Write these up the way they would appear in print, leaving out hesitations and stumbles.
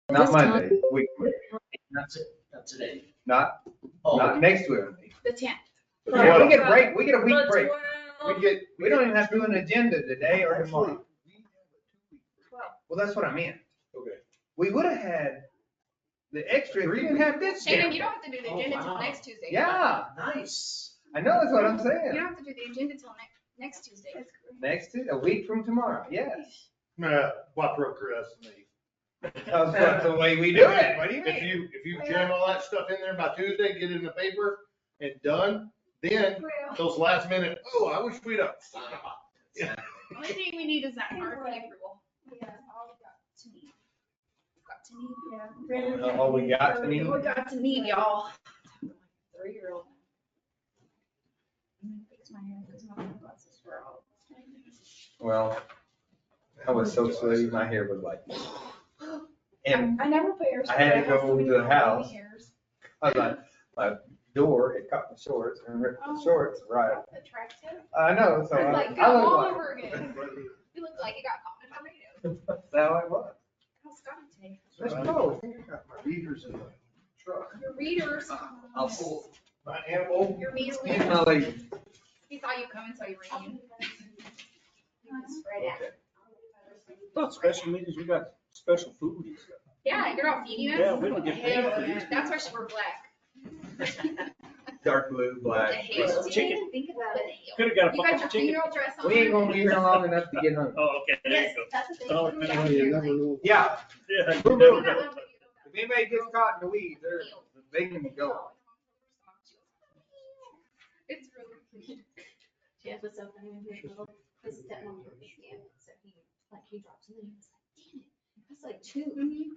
Not Monday, week, That's it, that's today. not Oh, next Wednesday. The 10th. Yeah, we get a break, we get a week The break. 12th. We don't even have to do an agenda today or tomorrow. Well, that's what I meant. Okay. We would have had the extra if we didn't have this. Shannon, you don't have to do the agenda till wow. next Tuesday. Yeah, nice. I know, that's what I'm You saying. don't have to do the agenda till next Tuesday. Next, a week from tomorrow, yes. What procrastinate? That's the way we do it. What do you mean? If you jam all that stuff in there by Tuesday, get it in the paper and done, then those last minute, oh, I wish we'd have. The only thing we need is that RFP approval. Got to need. All we got to need. We got to need, y'all. 3-year-old. I'm gonna fix my hair because my glasses were all. Well, I was so silly, my hair was like. And I never put hairspray. I had to go to the house. Hairs. I was like, my door, it caught my shorts and ripped the shorts, right? Attractive. I know, so It's like, I go look all like. over again. You look like you got caught in a tornado. That's how it was. How's Scotty today? Let's go. I think I got my readers in the truck. Your readers. I'll pull my ammo. Your readers. He's my lady. He saw you coming, so he ran you. Spread out. Not special meetings, we got special food and stuff. Yeah, you're all feeding us. Yeah, we don't get paid Hell, for these. that's why she wore black. Dark blue, The black. hail. Chicken. Didn't even think about it. Could've got a You got your fucking chicken. funeral dress on. We ain't gonna be here long enough to get home. Oh, okay, there you Yes, go. that's the thing. Oh, We yeah, got you here never late. know. Yeah, Yeah. Boom, never boom. know. if anybody gets caught in the weeds, they can go. It's really cute. Jeff was so funny when he was little. His stepmom was him, so he drops in and he was like, damn it. That's like 2,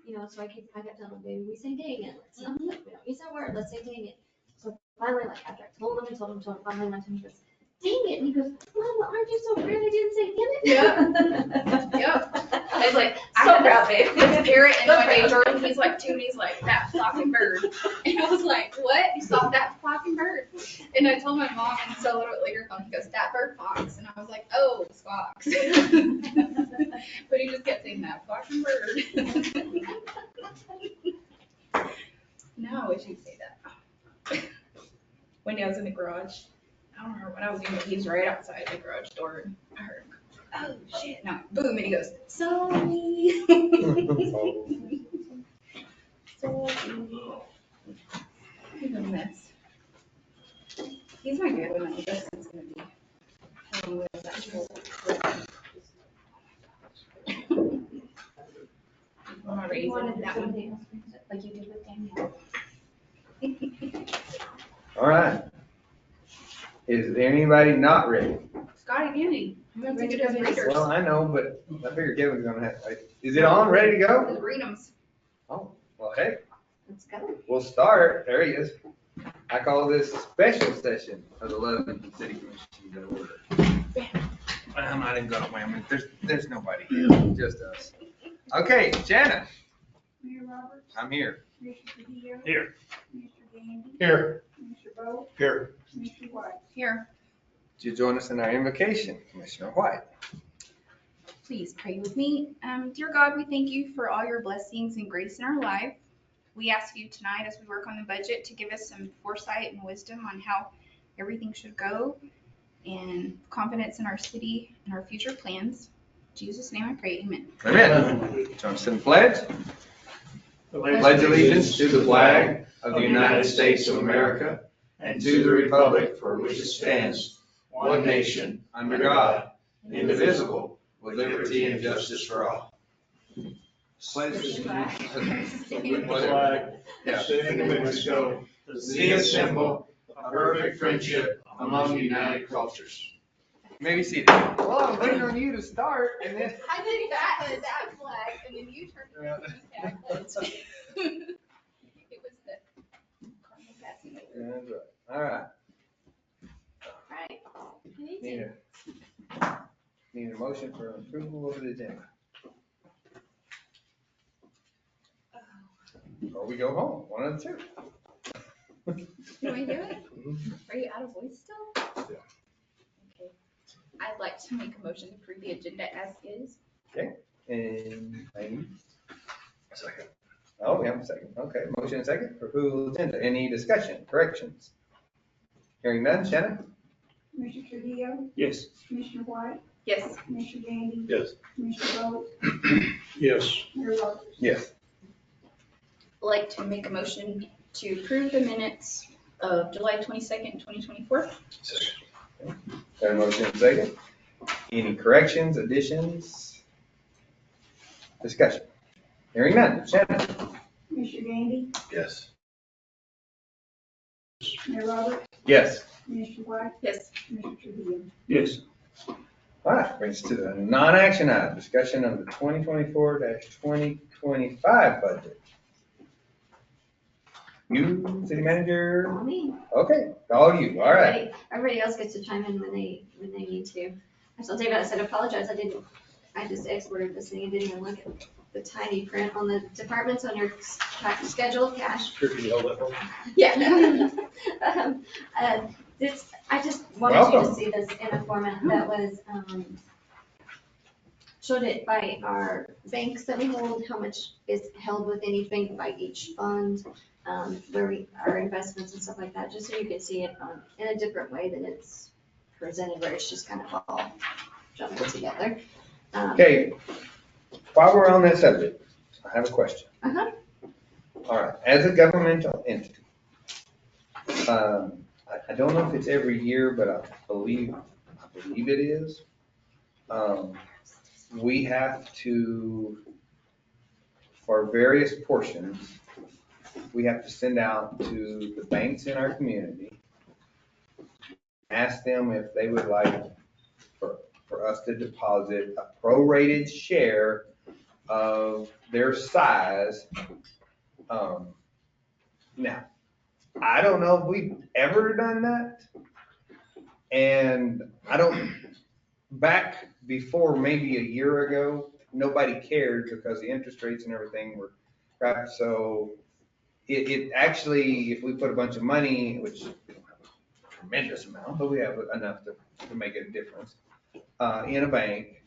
you know, so I kept telling him, baby, we say dang it. Let's not, we don't use that word, let's say dang it. So finally, like, after I told him, finally one time he goes, dang it. And he goes, Mama, aren't you so proud I didn't say damn it? Yep. I was like, I so had proud, babe. This parrot in my neighbor, and he's like 2, and he's like, that flocking bird. And I was like, what? You saw that flocking bird? And I told my mom, and so a little bit later, he goes, that bird fox. And I was like, oh, it's fox. But he just kept saying that flocking bird. No, I wish he'd say that. When I was in the garage, I don't remember what I was doing, but he was right outside the garage door, and I heard him go, oh, shit. No, boom, and he goes, sorry. He's a mess. He's my good one. Justin's gonna be. I'm gonna raise him that one, like you did with Daniel. All right. Is anybody not ready? Scotty Danny. I'm gonna take it as readers. Well, I know, but I figured Kevin's gonna have, is it on, ready to go? His readums. Oh, well, hey, Let's go. we'll start. There he is. I call this a special session of the Lovington City Commission to order. I'm not even gonna wait. I mean, there's nobody here, just us. Okay, Shannon, Mayor Roberts, I'm here. Commissioner Trujillo, Here. Commissioner Gandy, Here. Commissioner Bowe, Here. Commissioner White. Here, Would you join us in our invocation, Commissioner White? please pray with me. Dear God, we thank you for all your blessings and grace in our life. We ask you tonight as we work on the budget to give us some foresight and wisdom on how everything should go and confidence in our city and our future plans. In Jesus' name I pray, amen. Amen. Join us in the pledge. Pledge allegiance to the flag of the United States of America and to the republic for which it stands, one nation, under God, indivisible, with liberty and justice for all. Pledge allegiance to the Flag, Yeah. state of New Mexico, To see a symbol of perfect friendship among united cultures. Maybe seated. Well, I was waiting on you to start and then. I did that flag, and then you turned it around and said, it was the cardinal passing over. That's right. All right. Right. Need a motion for approval of the agenda. Or we go home, one of the two. Can we do it? Are you out of voice still? Yeah. Okay. I'd like to make a motion to approve the agenda as is. And I need. Second. Oh, we have a second. Okay, motion and second for approval of agenda. Any discussion, corrections? Hearing none, Shannon? Commissioner Trujillo, Yes. Commissioner White, Yes. Commissioner Gandy, Yes. Commissioner Bolt, Yes. Mayor Roberts. Yes. I'd like to make a motion to approve the minutes of July 22nd, 2024. Got a motion and second. Any corrections, additions? Discussion? Hearing none, Shannon? Commissioner Gandy, Yes. Mayor Roberts, Yes. Commissioner White, Yes. Commissioner Trujillo. Yes. All right, brings us to the non-action item, discussion of the 2024-2025 budget. You, city manager? All me. Okay, all you, all right. Everybody else gets to chime in when they need to. I told David, I said, apologize, I just exported this thing and didn't even look at the tiny print on the departments on your schedule of cash. Sure, can you hold that for me? Yeah. I just wanted you to Welcome. see this in a format that was, showed it by our banks that we hold, how much is held with any bank by each fund, our investments and stuff like that, just so you can see it in a different way than it's presented, where it's just kind of all jumbled together. Okay, while we're on that subject, I have a question. Uh-huh. All right, as a governmental entity, I don't know if it's every year, but I believe it is. We have to, for various portions, we have to send out to the banks in our community, ask them if they would like for us to deposit a prorated share of their size. Now, I don't know if we've ever done that. And back before maybe a year ago, nobody cared because the interest rates and everything were crap. So it actually, if we put a bunch of money, which we don't have a tremendous amount, but we have enough to make a difference, in a bank,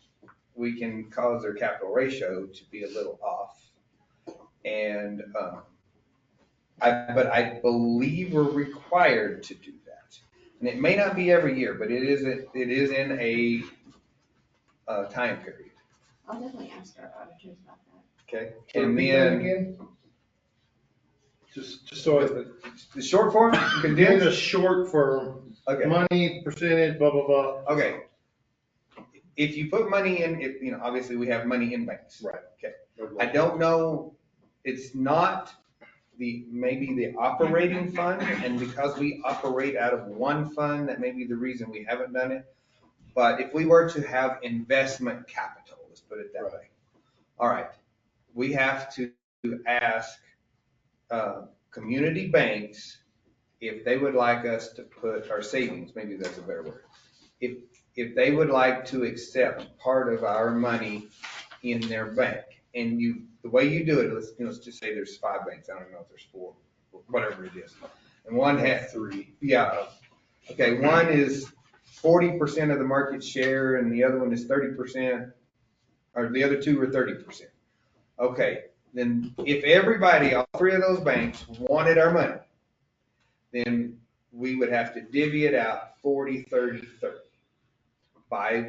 we can cause their capital ratio to be a little off. And, but I believe we're required to do that. And it may not be every year, but it is in a time period. I'll definitely ask our auditors about that. Okay. So And repeat that then again? Just so the short form, give me condensed. the short for Okay. money, percentage, blah, blah, blah. Okay. If you put money in, obviously we have money in banks. Right. Okay. I don't know, it's not maybe the operating fund, and because we operate out of one fund, that may be the reason we haven't done it. But if we were to have investment capital, let's put it that way. All right, we have to ask community banks if they would like us to put our savings, maybe that's a better word. If they would like to accept part of our money in their bank. And the way you do it, let's just say there's 5 banks. I don't know if there's 4, whatever it is. And one has 3. Yeah. Okay. One is 40% of the market share and the other one is 30%, or the other 2 are 30%. Okay. Then if everybody, all 3 of those banks wanted our money, then we would have to divvy it out 40, 30, 30 by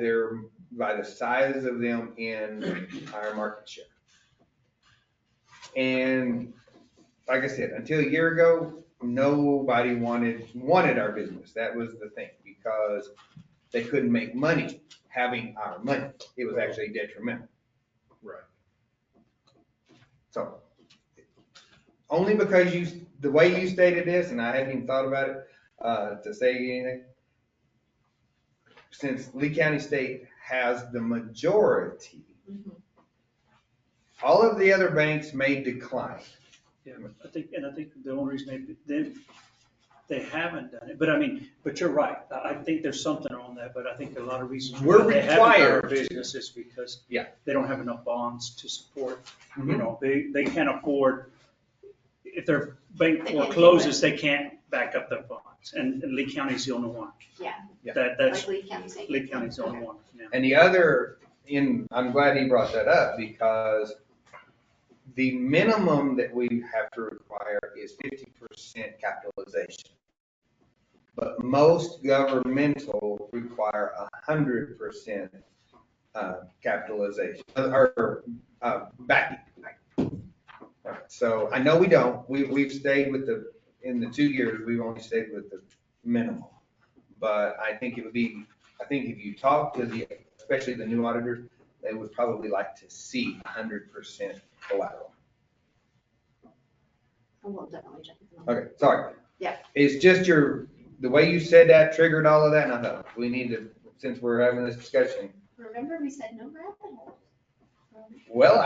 the size of them in our market share. And like I said, until a year ago, nobody wanted our business. That was the thing, because they couldn't make money having our money. It was actually detrimental. Right. So only because the way you stated this, and I hadn't even thought about it to say anything, since Lee County State has the majority, all of the other banks may decline. Yeah, I think the only reason they haven't done it, but you're right. I think there's something on that, but I think a lot of reasons We're why they haven't done our required to. business is because Yeah. they don't have enough bonds to support, Mhm. they can't afford, if their bank They can't forecloses, they can't back up their bonds. And Lee County's the only one. Yeah. That's, Like Lee County State. Lee County's the only one. Yeah. And the other, I'm glad he brought that up, because the minimum that we have to require is 50% capitalization. But most governmental require 100% capitalization, or backing. So I know we don't, we've stayed with in the 2 years, we've only stayed with the minimum. But I think if you talk to especially the new auditors, they would probably like to see 100% collateral. I will definitely check with them. Okay, sorry. Yeah. It's just the way you said that triggered all of that, and I thought, we need to, since we're having this discussion. Remember, we said no rabbit holes. Well,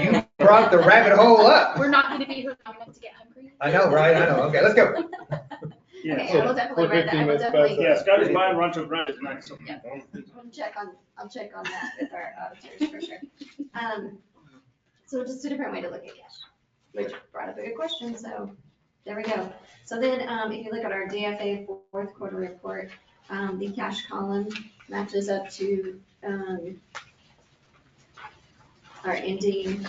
you brought the rabbit hole up. We're not gonna be here long enough to get hungry. I know, right? I know. Okay, let's go. Yeah. Okay, I will definitely We're write that, 15 I will minutes past definitely, Yeah, Scotty's buying lunch with Brandon tonight, so. I'll check on that with our auditors for sure. So just a different way to look at cash, which brought up a good question, so there we go. So then, if you look at our DFA fourth quarter report, the cash column matches up to, our ending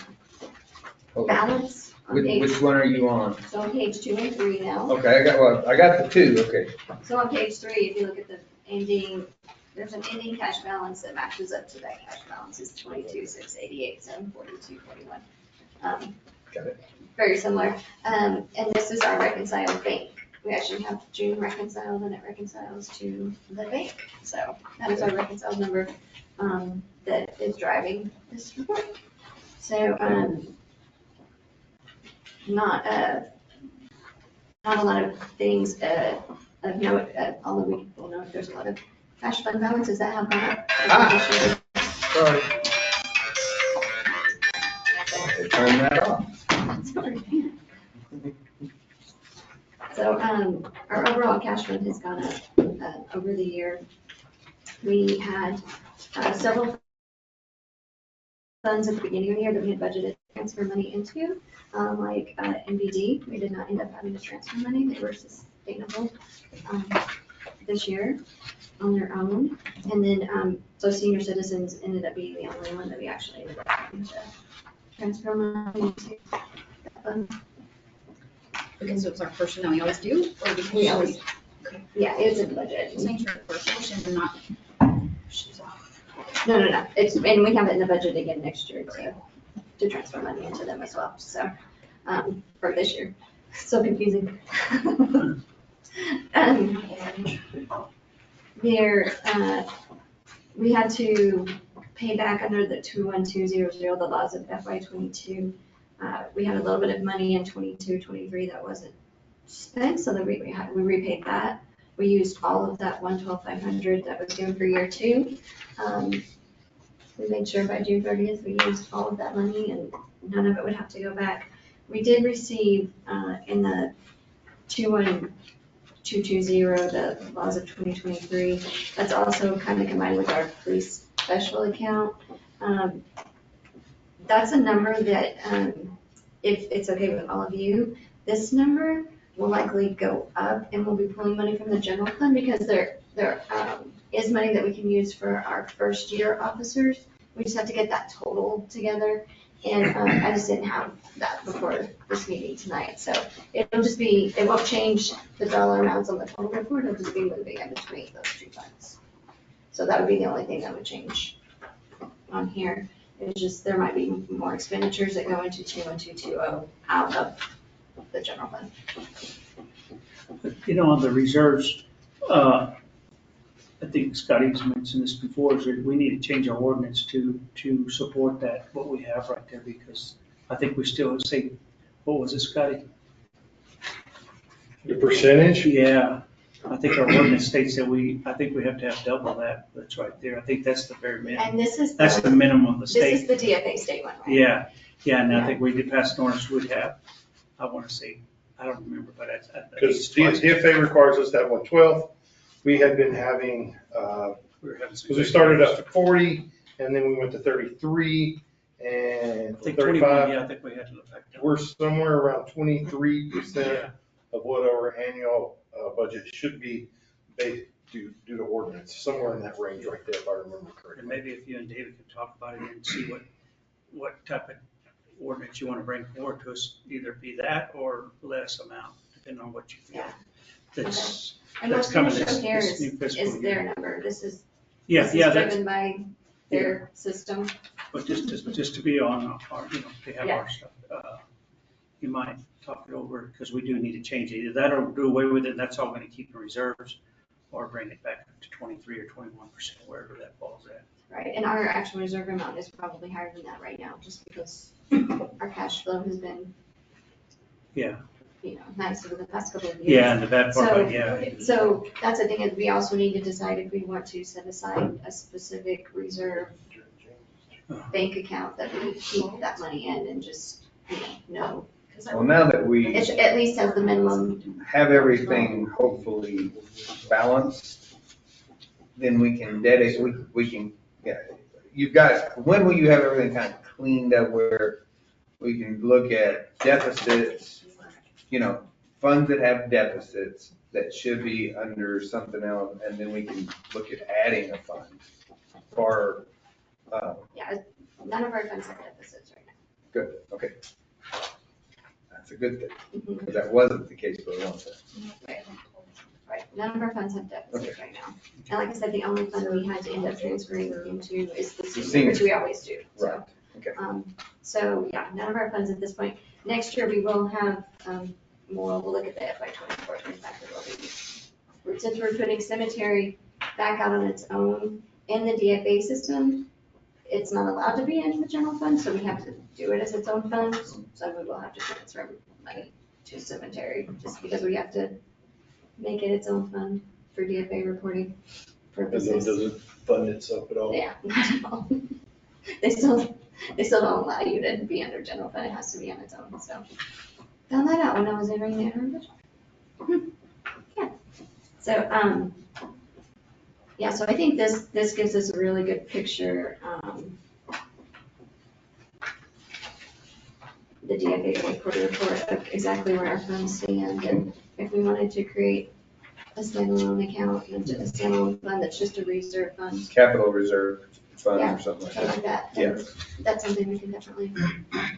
balance on Which page, one are you on? so on page 2 and 3 now. Okay, I got the 2, okay. So on page 3, if you look at the ending, there's an ending cash balance that matches up to that cash balance is 22,688,742.41. Got it. Very similar. And this is our reconciled bank. We actually have June reconciled and it reconciles to the bank. So that is our reconciled number that is driving this report. So not a lot of things of note, although we will know there's a lot of cash fund balances that have gone up. Sorry. Turn that off. So our overall cash fund has gone up over the year. We had several funds at the beginning of the year that we had budgeted to transfer money into, like NBD. We did not end up having to transfer money. They were sustainable this year on their own. And then, so senior citizens ended up being the only one that we actually ended up having to transfer money into. Because it was our first and we always do, or because We always, yeah, it's in the budget. Just make sure the first motion and not. She's off. No. It's, and we have it in the budget again next year to transfer money into them as well, so, for this year. So confusing. We had to pay back under the 21200, the laws of FY '22. We had a little bit of money in 22, 23 that wasn't spent, so that we repaid that. We used all of that 112,500 that was given for year 2. We made sure by June 30th, we used all of that money and none of it would have to go back. We did receive, in the 21220, the laws of 2023, that's also kind of combined with our police special account. That's a number that, if it's okay with all of you, this number will likely go up and we'll be pulling money from the general fund because there is money that we can use for our first year officers. We just have to get that total together. And I just didn't have that before this meeting tonight. So it'll just be, it won't change the dollar amounts on the total report. It'll just be moving in between those 2 funds. So that would be the only thing that would change on here. It's just, there might be more expenditures that go into 21220 out of the general fund. You know, on the reserves, I think Scotty's mentioned this before, is that we need to change our ordinance to support that, what we have right there, because I think we still say, what was it, Scotty? The percentage? Yeah, I think our ordinance states that I think we have to have double that, that's right there. I think that's the very minimum. And this is That's the minimum of the this is state. the DFA state one, right? Yeah, and I think we did pass an ordinance, we'd have, I want to say, I don't remember, but I think Because it's twice. DFA requires us to have 1/12. We had been having, We were having some- because we started up to 40 and then we went to 33 and I think 21, 35. yeah, I think we had to look back. We're somewhere around 23% of what our annual budget should be based due to ordinance, somewhere in that range right there, if I remember And correctly. maybe if you and David could talk about it and see what type of ordinance you want to bring forward to us, either be that or less amount, depending on what you feel. Yeah. That's, And that's what's gonna coming show this, here this new is fiscal year. their number. This is Yeah, yeah, that's, driven by their system. but just to be on our, to have Yeah. our stuff, you might talk it over, because we do need to change it. Either that or do away with it, and that's all going to keep in reserves, or bring it back up to 23 or 21%, wherever that falls at. Right, and our actual reserve amount is probably higher than that right now, just because our cash flow has been, Yeah, nice over the past couple of years. yeah, and the bad part, So, but yeah. so that's the thing, is we also need to decide if we want to set aside a specific reserve bank account that we keep that money in and just, know. 'Cause Well, now that we it at least has the minimum, have everything hopefully balanced, then we can dedicate, we can, yeah, you've got, when will you have everything kind of cleaned up where we can look at deficits, funds that have deficits that should be under something else, and then we can look at adding a fund for, none of our funds have deficits right now. good, okay. That's a good thing, Mhm. because that wasn't the case for a long time. Right, none of our funds have deficits right now. And like I said, the only fund we had to end up transferring into is the senior, which we always do, so. Right, okay. So, yeah, none of our funds at this point. Next year, we will have, we'll look at the FY 24-25. Since we're putting cemetery back out on its own in the DFA system, it's not allowed to be in the general fund, so we have to do it as its own fund. So we will have to transfer money to cemetery, just because we have to make it its own fund for DFA reporting And then purposes. does it fund itself at all? Yeah, not at all. They still don't allow you to be under general fund, it has to be on its own, so. Found that out when I was in reading the budget. Yeah, so, yeah, so I think this gives us a really good picture, the DFA fourth quarter report of exactly where our funds stand, and if we wanted to create a standalone account, and a standalone fund that's just a reserve fund, Capital reserve fund Yeah. or something like something that. like that, then that's something we can definitely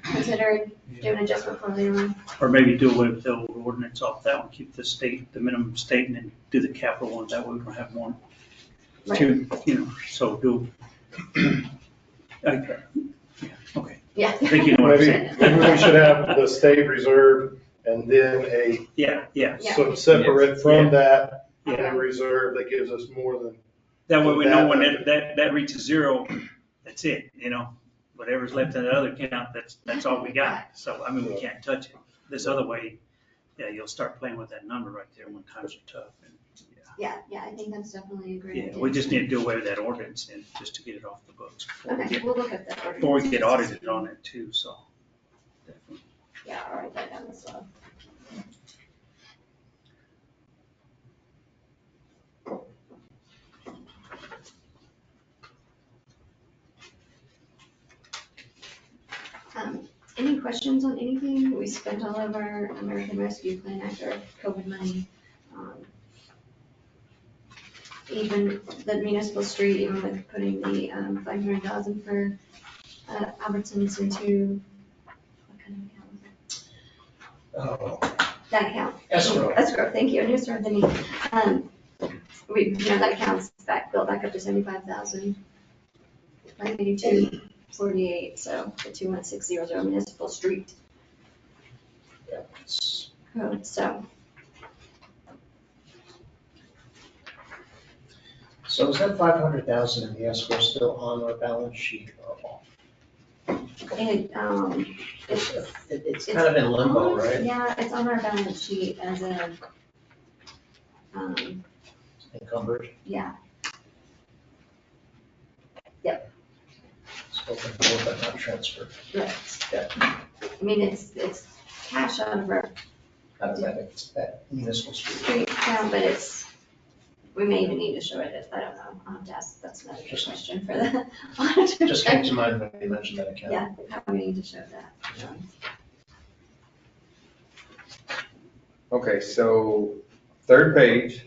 consider and do an adjustment for later on. Or maybe do away with the old ordinance off that one, keep the minimum state, and then do the capital one, that way we don't have more. Right. So do. Okay. Yeah, okay. Yeah. I think you know what I'm Maybe, saying. maybe we should have the state reserve and then a Yeah, Yeah. separate from that, yeah. a reserve that gives us more than. That way we know when that reaches zero, that's it, whatever's left in the other account, that's all we got. So, I mean, we can't touch it. This other way, yeah, you'll start playing with that number right there when times are tough. And, Yeah, I think that's definitely a great yeah, idea. we just need to do away with that ordinance and just to get it off the books Okay, we'll look at that. before we get audited on it too, so. Definitely. Yeah, I'll write that down as well. Any questions on anything? We spent all of our American Rescue Plan Act, our COVID money. Even the municipal street, even with putting the 500,000 for Albertsons into, what kind of account was it? Oh, That account. escrow. Escrow, thank you, I knew it started with an E. That account's built back up to 75,000. 582.48, so the 21600 municipal street Yeah, it's- code, so. So is that 500,000 in the escrow still on our balance sheet or off? It's kind of in limbo, right? Yeah, it's on our balance sheet as a, Encumbered, yeah, spoken for but not transferred. right. Yeah. I mean, it's cash out of our Out of that municipal street. street account, but we may even need to show it, I don't know, I'll have to ask, that's another good question for the auditor. Just came to mind when you mentioned that account. Yeah, how we need to show that. Okay, so third page,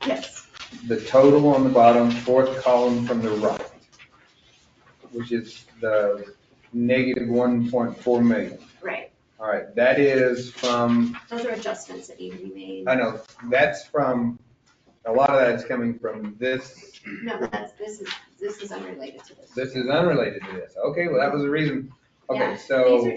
Yes, the total on the bottom, fourth column from the right, which is the negative 1.4 million. Right, All right, that is from, those are adjustments that need to be made. I know, that's from, a lot of that's coming from this. No, this is unrelated to this. This is unrelated to this. Okay, well, that was the reason. Okay, Yeah, so.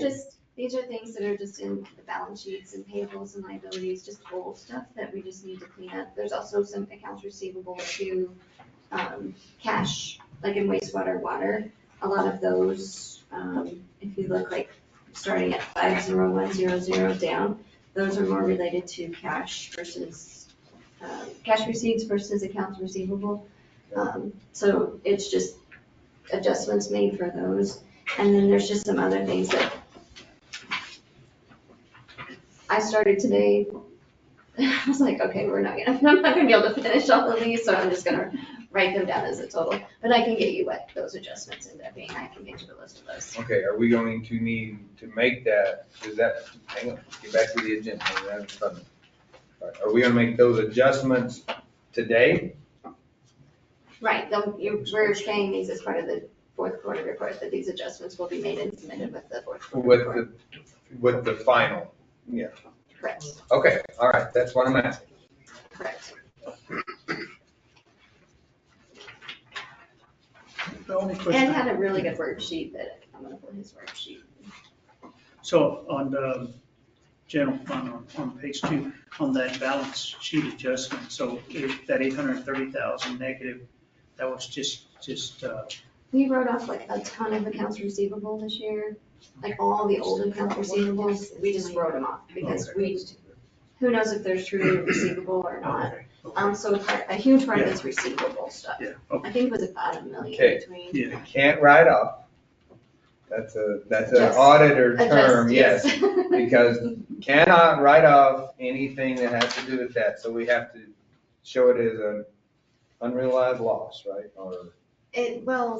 These are things that are just in the balance sheets and payables and liabilities, just old stuff that we just need to clean up. There's also some accounts receivable to, cash, like in wastewater, water. A lot of those, if you look like starting at 50100 down, those are more related to cash versus, cash receipts versus accounts receivable. So it's just adjustments made for those. And then there's just some other things that I started today. I was like, okay, I'm not gonna be able to finish all of these, so I'm just gonna write them down as a total. But I can get you what those adjustments end up being. I can get you the list of those. Okay, are we going to need to make that, is that, hang on, get back to the agenda. That's fun. All right, are we gonna make those adjustments today? Right, we're saying these as part of the fourth quarter report, that these adjustments will be made and submitted with the fourth quarter. With the final, yeah. Correct, Okay, all right, that's what I'm asking. correct. The only And question, had a really good worksheet that I'm gonna put his worksheet. so on the general fund on page 2, on that balance sheet adjustment, so if that 830,000 negative, that was just, We wrote off like a ton of accounts receivable this year, like all the old accounts receivables, we just wrote them off because who knows if they're truly receivable or not. okay. So a huge part of it's receivable stuff. Yeah, okay. I think it was about $1 million Okay. between. Yeah. Can't write off. That's an Adjust. auditor term, Adjust, yes, because cannot write off anything that has to do with that, so we have to show it as an unrealized loss, right? Or,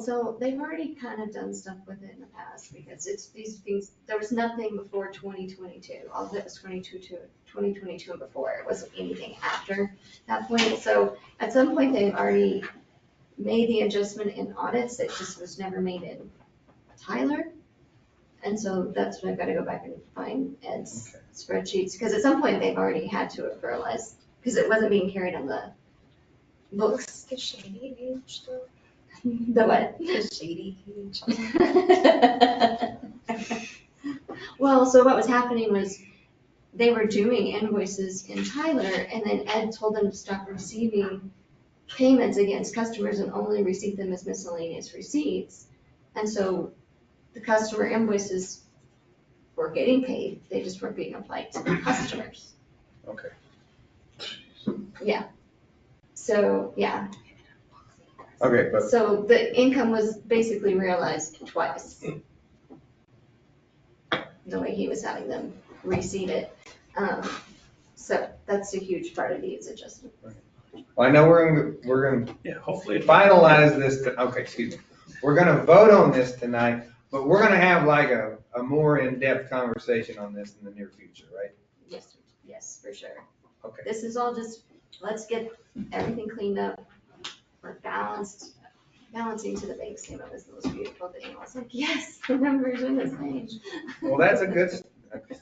So they've already kind of done stuff with it in the past, because it's these things, there was nothing before 2022. All of it was 2022 and before, it wasn't anything after that point. So at some point, they've already made the adjustment in audits, it just was never made in Tyler. And so that's when I've got to go back and find Ed's spreadsheets, because at some point, they've already had to have realized, because it wasn't being carried on the books. The shady age though. The what? The shady age. Well, so what was happening was they were doing invoices in Tyler, and then Ed told them to stop receiving payments against customers and only receive them as miscellaneous receipts. And so the customer invoices were getting paid, they just weren't being applied to the customers. okay. Yeah. So, yeah, Okay, but, so the income was basically realized twice. The way he was having them receive it. So that's a huge part of these adjustments. well, I know we're gonna Yeah, hopefully. finalize this, okay, excuse me. We're gonna vote on this tonight, but we're gonna have like a more in-depth conversation on this in the near future, right? Yes, for sure. Okay. This is all just, let's get everything cleaned up. We're balanced. Balancing to the bank statement was the most beautiful thing. I was like, yes, the numbers are the same. Well, that's a good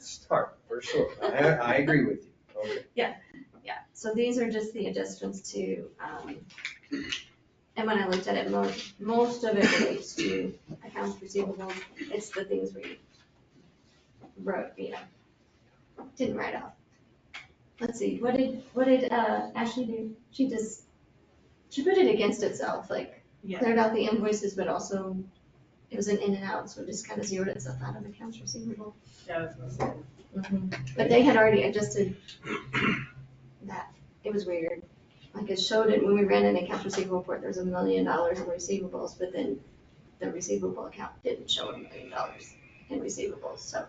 start, for sure. I agree with you. Okay. Yeah, so these are just the adjustments to, and when I looked at it, most of it relates to accounts receivable. It's the things we wrote, didn't write off. Let's see, what did Ashley do? She put it against itself, like cleared out the invoices, but also it was an in and out, so it just kind of zeroed itself out of accounts receivable. Yeah, I was gonna say. But they had already adjusted that. It was weird. Like it showed it when we ran an accounts receivable report, there was $1 million in receivables, but then the receivable account didn't show $1 million in receivables. So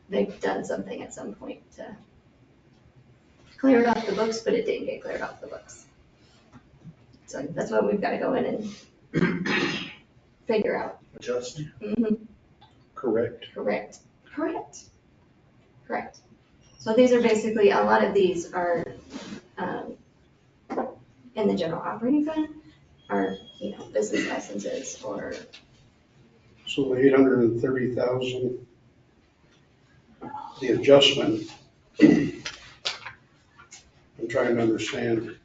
they've done something at some point to clear it off the books, but it didn't get cleared off the books. So that's what we've got to go in and figure out. Adjust, Mhm. correct. Correct. So these are basically, a lot of these are in the general operating fund, are, business licenses or So the 830,000, the adjustment, I'm trying to understand.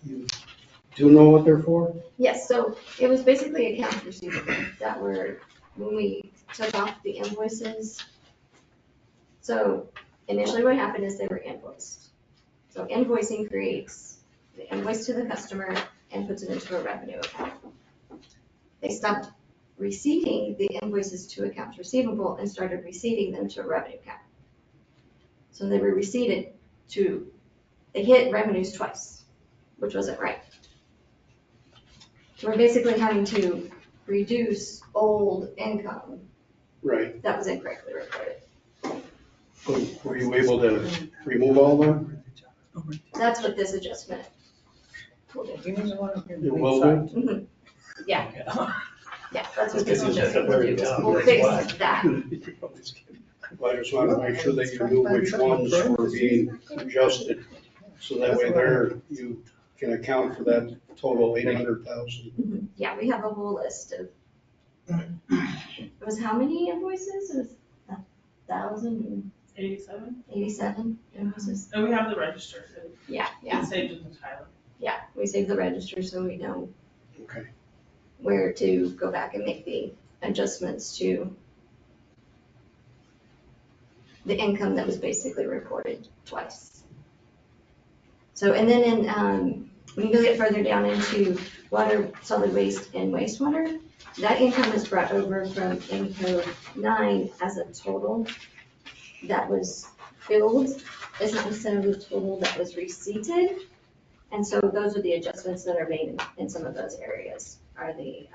You do know what they're for? Yes, so it was basically accounts receivable that were, when we took off the invoices. So initially what happened is they were invoiced. So invoicing creates the invoice to the customer and puts it into a revenue account. They stopped receiving the invoices to accounts receivable and started receiving them to a revenue account. So they were receipted to, they hit revenues twice, which wasn't right. So we're basically having to reduce old income Right. that was incorrectly reported. So were you able to remove all that? That's what this adjustment will do. Give me the one here. It will do? Mhm. Yeah, that's what this adjustment will do. We'll fix that. I just wanted to make sure that you knew which ones were being adjusted, so that way there, you can account for that total 800,000. Mhm. Yeah, we have a whole list of, it was how many invoices? It was 87, 1,087 invoices. and we have the register, Yeah, it's saved in the title. yeah, we saved the register so we know Okay. where to go back and make the adjustments to the income that was basically reported twice. So, and then when you get further down into water, solid waste, and wastewater, that income is brought over from Code 9 as a total that was billed. It's not necessarily the total that was receipted. And so those are the adjustments that are made in some of those areas, are the,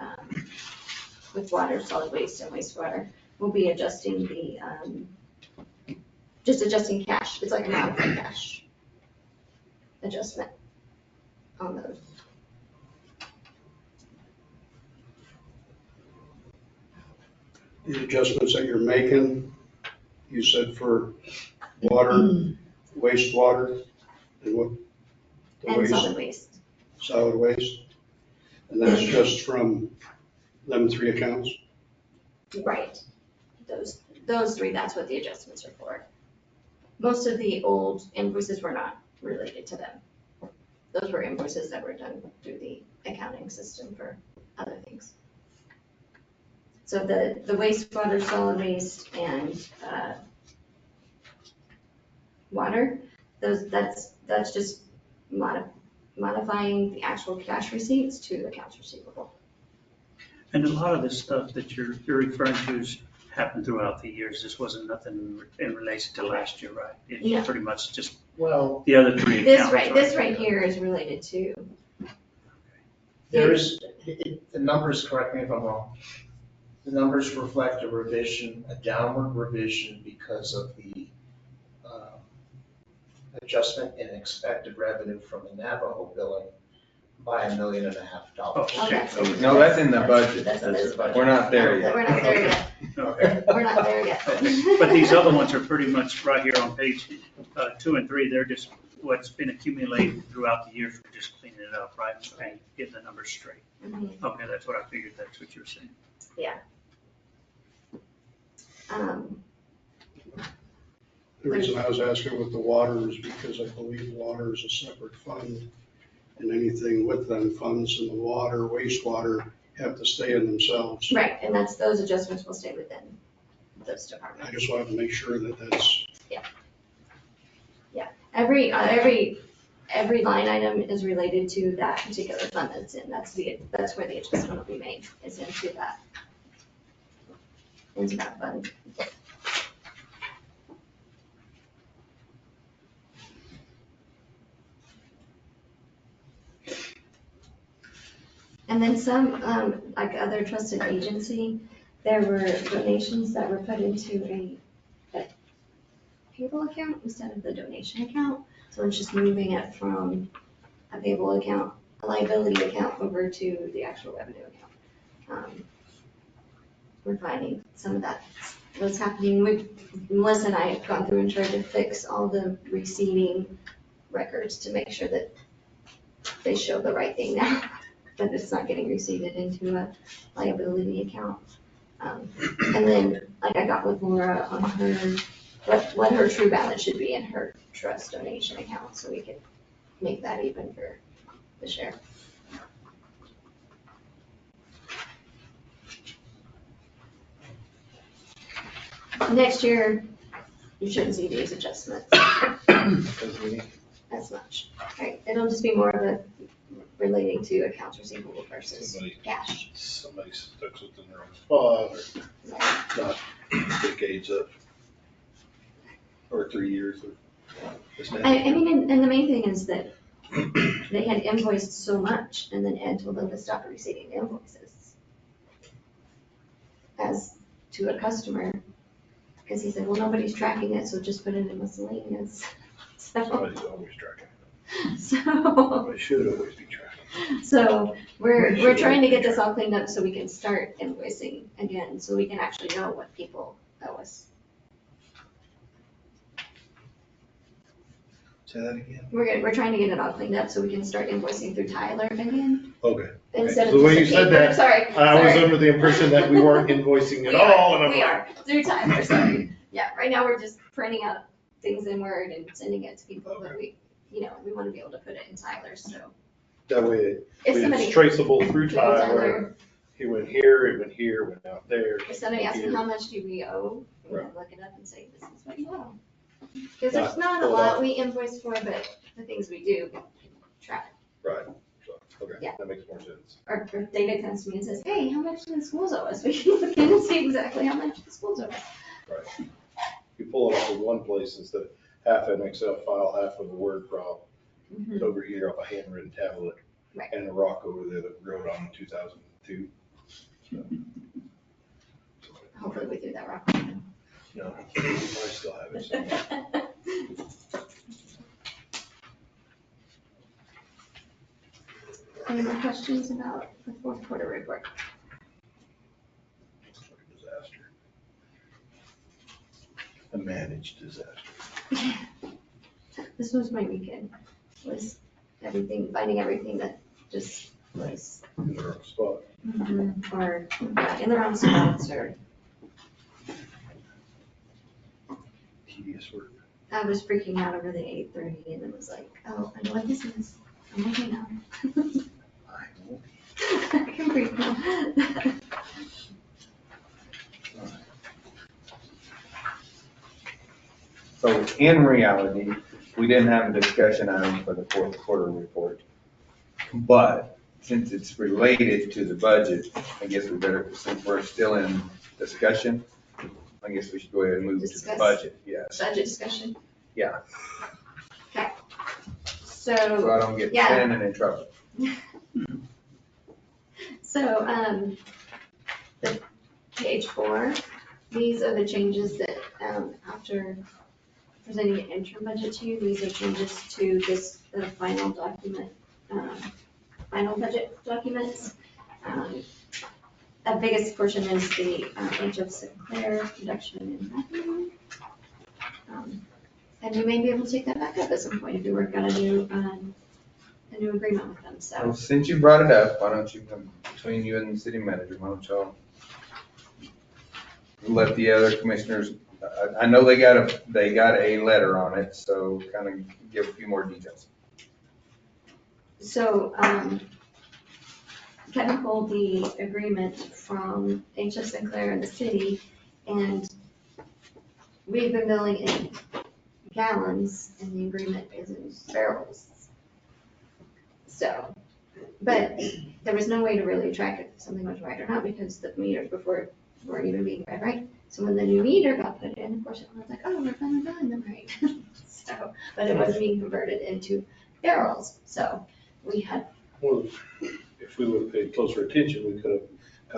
with water, solid waste, and wastewater. We'll be adjusting the, just adjusting cash. It's like a modified cash adjustment on those. The adjustments that you're making, you said for water, wastewater, and what? The And waste, solid waste. solid waste? And that's just from them 3 accounts? Right. Those three, that's what the adjustments are for. Most of the old invoices were not related to them. Those were invoices that were done through the accounting system for other things. So the wastewater, solid waste, and water, that's just modifying the actual cash receipts to accounts receivable. And a lot of this stuff that you're referring to has happened throughout the years. This wasn't nothing in relation to last year, right? No. It's pretty much just Well, the other 3 accounts. This right here is related to. there's, the numbers, correct me if I'm wrong, the numbers reflect a revision, a downward revision because of the adjustment in expected revenue from the Navajo billing by $1.5 million. Oh, okay. No, that's in the budget. That's in this budget. We're not there yet. We're not there yet. Okay. We're not there yet. Okay. But these other ones are pretty much right here on page 2 and 3. They're just what's been accumulated throughout the years. We're just cleaning it up, right? And getting the numbers straight. Mhm. Okay, that's what I figured. That's what you're saying. The reason I was asking with the water is because I believe water is a separate fund, and anything with them funds in the water, wastewater, have to stay in themselves. Right, and those adjustments will stay within those I departments. just wanted to make sure that that's, Every line item is related to that particular fund that's in. That's where the adjustment will be made, is into that fund. And then some, like other trusted agency, there were donations that were put into a payable account instead of the donation account. So it's just moving it from a payable account, a liability account, over to the actual revenue account. We're finding some of that, what's happening. Melissa and I have gone through and tried to fix all the receiving records to make sure that they show the right thing now. but it's not getting receipted into a liability account. And then, like, I got with Laura on her, what her true balance should be in her trust donation account, so we could make that even for the sheriff. Next year, you shouldn't see these adjustments as much, right? It'll just be more of a relating to accounts receivable versus cash. Somebody stuck within their own spot, or not decades of, or 3 years of. I mean, and the main thing is that they had invoiced so much, and then Ed told them to stop receiving the invoices as to a customer, because he said, well, nobody's tracking it, so just put it in miscellaneous. Somebody's always tracking it. So, Somebody should always be tracking. so we're trying to get this all cleaned up so we can start invoicing again, so we can actually know what people owe us. Say that again. We're trying to get it all cleaned up so we can start invoicing through Tyler again. Okay. Instead of So the way just you a said paper. that, Sorry. I was sorry. under the impression that we weren't invoicing at We all, are, and I'm we like, are, through Tyler, sorry. Yeah, right now we're just printing out things in Word and sending it to people, but we want to be able to put it in Tyler, so. that way If somebody, it's traceable through through Tyler. Tyler, He went here, he went here, went out there. if somebody asks me here. how much do we owe, we can Right. look it up and say, this is what you owe. Because there's Not not a pulled lot off. we invoice for, but the things we do, we can track. Right, so, okay, Yeah. that makes more sense. Or if David comes to me and says, hey, how much do the schools owe us? We can look in and see exactly how much the schools owe us. Right. You pull it off in one place instead of half an Excel file, half of a Word file, Mhm. over here off a handwritten tablet. Right. And a rock over there that wrote on in 2002. Hopefully we do that rock. No, I still have it somewhere. Any more questions about the fourth quarter report? It's like a disaster. A managed disaster. This was my weekend, was finding everything that just was, In the wrong spot. or in the wrong spots, or Tedious work. I was freaking out over the 8:30 and it was like, oh, I know what this is. I'm okay now. I know. I can breathe now. So in reality, we didn't have a discussion item for the fourth quarter report. But since it's related to the budget, I guess we better, since we're still in discussion, I guess we should go ahead and move to the Discuss. budget, yes. Budget discussion. Yeah, so So, I don't get Yeah. Shannon in trouble. the page 4, these are the changes that, after presenting an interim budget to you, these are changes to this, the final document, final budget documents. The biggest portion is the H.F. Sinclair reduction in revenue. And you may be able to take that back up at some point if you work out a new agreement with them, so. Well, since you brought it up, why don't you come, between you and the city manager, why don't y'all let the other commissioners, I know they got a letter on it, so kind of give a few more details. So, Kevin pulled the agreement from H.F. Sinclair and the city, and we've been billing in gallons, and the agreement is in barrels. So, but there was no way to really track if something was right or not, because the meters before weren't even being read right. So when the new meter got put in, of course, it was like, oh, we're finally billing them right. So, but it wasn't being converted into barrels, so we had. Well, if we would have paid closer attention, we could have